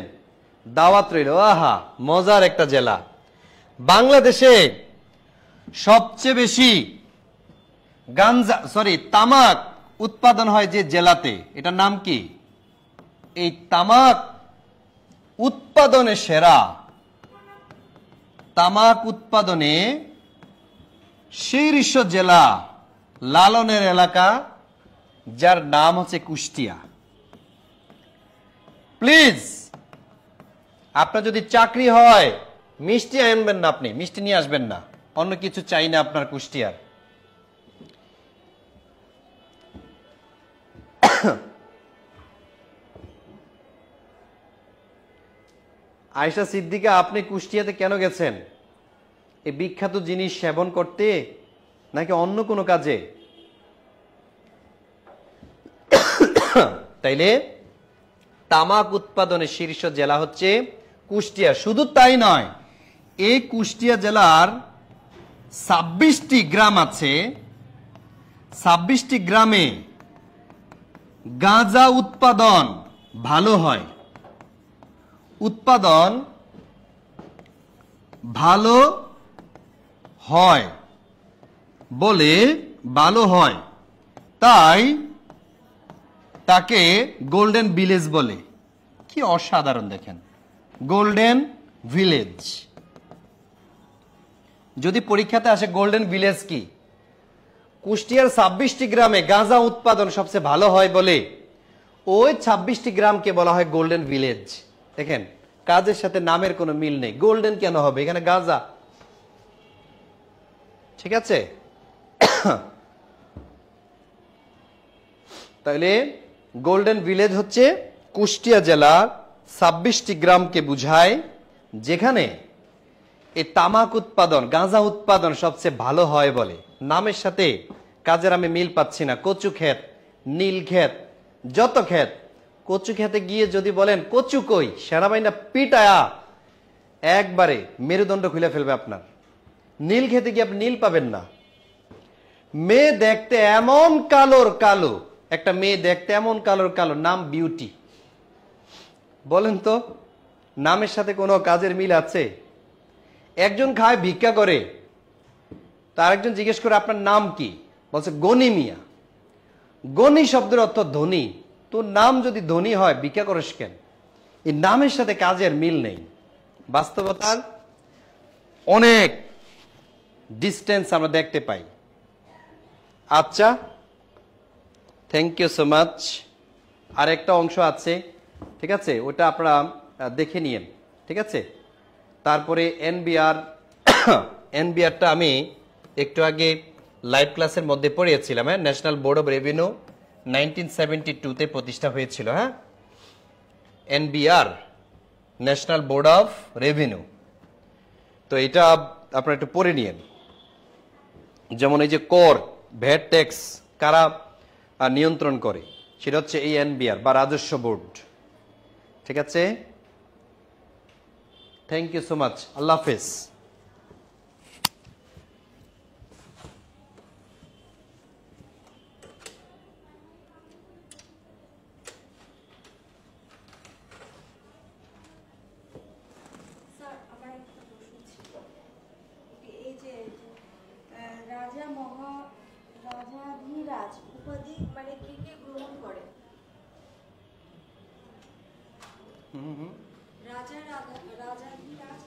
দাওয়াত রইল। আহা, মজার একটা জেলা। বাংলাদেশে সবচেয়ে বেশি তামাক উৎপাদন হয় যে জেলাতে, এটার নাম কি? এই তামাক উৎপাদনে সেরা, তামাক উৎপাদনে শীর্ষ জেলা, লালনের এলাকা, যার নাম হচ্ছে কুষ্টিয়া। প্লিজ, আপনার যদি চাকরি হয় মিষ্টি আনবেন না, আপনি মিষ্টি নিয়ে আসবেন না, অন্য কিছু চাই না আপনার কুষ্টিয়ার। আয়েশা সিদ্দিকা, আপনি কুষ্টিয়াতে কেন গেছেন? এই বিখ্যাত জিনিস সেবন করতে নাকি অন্য কোনো কাজে? তাইলে তামাক উৎপাদনে শীর্ষ জেলা হচ্ছে কুষ্টিয়া। শুধু তাই নয়, এই কুষ্টিয়া জেলার 26টি গ্রাম আছে। 26টি গ্রামে গাঁজা উৎপাদন ভালো হয়, উৎপাদন ভালো হয় বলে, ভালো হয় তাই তাকে গোল্ডেন ভিলেজ বলে। কি অসাধারণ দেখেন, গোল্ডেন ভিলেজ। যদি পরীক্ষাতে আসে গোল্ডেন ভিলেজ কি, কুষ্টিয়ার 26টি গ্রামে গাঁজা উৎপাদন সবচেয়ে ভালো হয় বলে ওই 26টি গ্রামকে বলা হয় গোল্ডেন ভিলেজ। দেখেন, কাজের সাথে নামের কোনো মিল নেই। গোল্ডেন কেন হবে? এখানে গাঁজা। ঠিক আছে, তাহলে গোল্ডেন ভিলেজ হচ্ছে কুষ্টিয়া জেলার 26টি গ্রামকে বুঝায়, যেখানে এই তামাক উৎপাদন, গাঁজা উৎপাদন সবচেয়ে ভালো হয় বলে। নামের সাথে কাজের আমি মিল পাচ্ছি না। কচু ক্ষেত, নীল ক্ষেত, যত ক্ষেত। কচু খেতে গিয়ে যদি বলেন কচু কই, সেনাবাহিনীরা পিটায়া একবারে মেরুদণ্ড খুলে ফেলবে আপনার। নীল খেতে গিয়ে আপনি নীল পাবেন না। মেয়ে দেখতে এমন কালোর কালো, একটা মেয়ে দেখতে এমন কালোর কালো, নাম বিউটি। বলেন তো, নামের সাথে কোনো কাজের মিল আছে? একজন খায় ভিক্ষা করে, তার একজন জিজ্ঞেস করে আপনার নাম কি, বলছে গনি মিয়া। গনি শব্দের অর্থ ধনী। তোর নাম যদি ধনী হয় ভিক্ষা করিস কেন? এই নামের সাথে কাজের মিল নেই। বাস্তবতার অনেক ডিস্টেন্স আমরা দেখতে পাই। আচ্ছা, থ্যাংক ইউ সো মাচ। আর একটা অংশ আছে, ঠিক আছে, ওটা আপনারা দেখে নিয়েন। ঠিক আছে, তারপরে এনবিআরটা আমি একটু আগে লাইভ ক্লাসের মধ্যে পড়িয়েছিলাম। হ্যাঁ, ন্যাশনাল বোর্ড অফ রেভিনিউ 1972-তে প্রতিষ্ঠা হয়েছিল। হ্যাঁ, NBR, national board of revenue. তো এটা আপনারা একটু পড়ে নিয়েন। যেমন এই যে কর, ভ্যাট ট্যাক্স কারা নিয়ন্ত্রণ করে, সেটা হচ্ছে এই এনবিআর বা রাজস্ব বোর্ড। ঠিক আছে, থ্যাংক ইউ সো মাচ। আল্লাহ হাফেজ। রাজাধিরাজ উপাধি মানে কে কে গ্রহণ করে? রাজাধিরাজ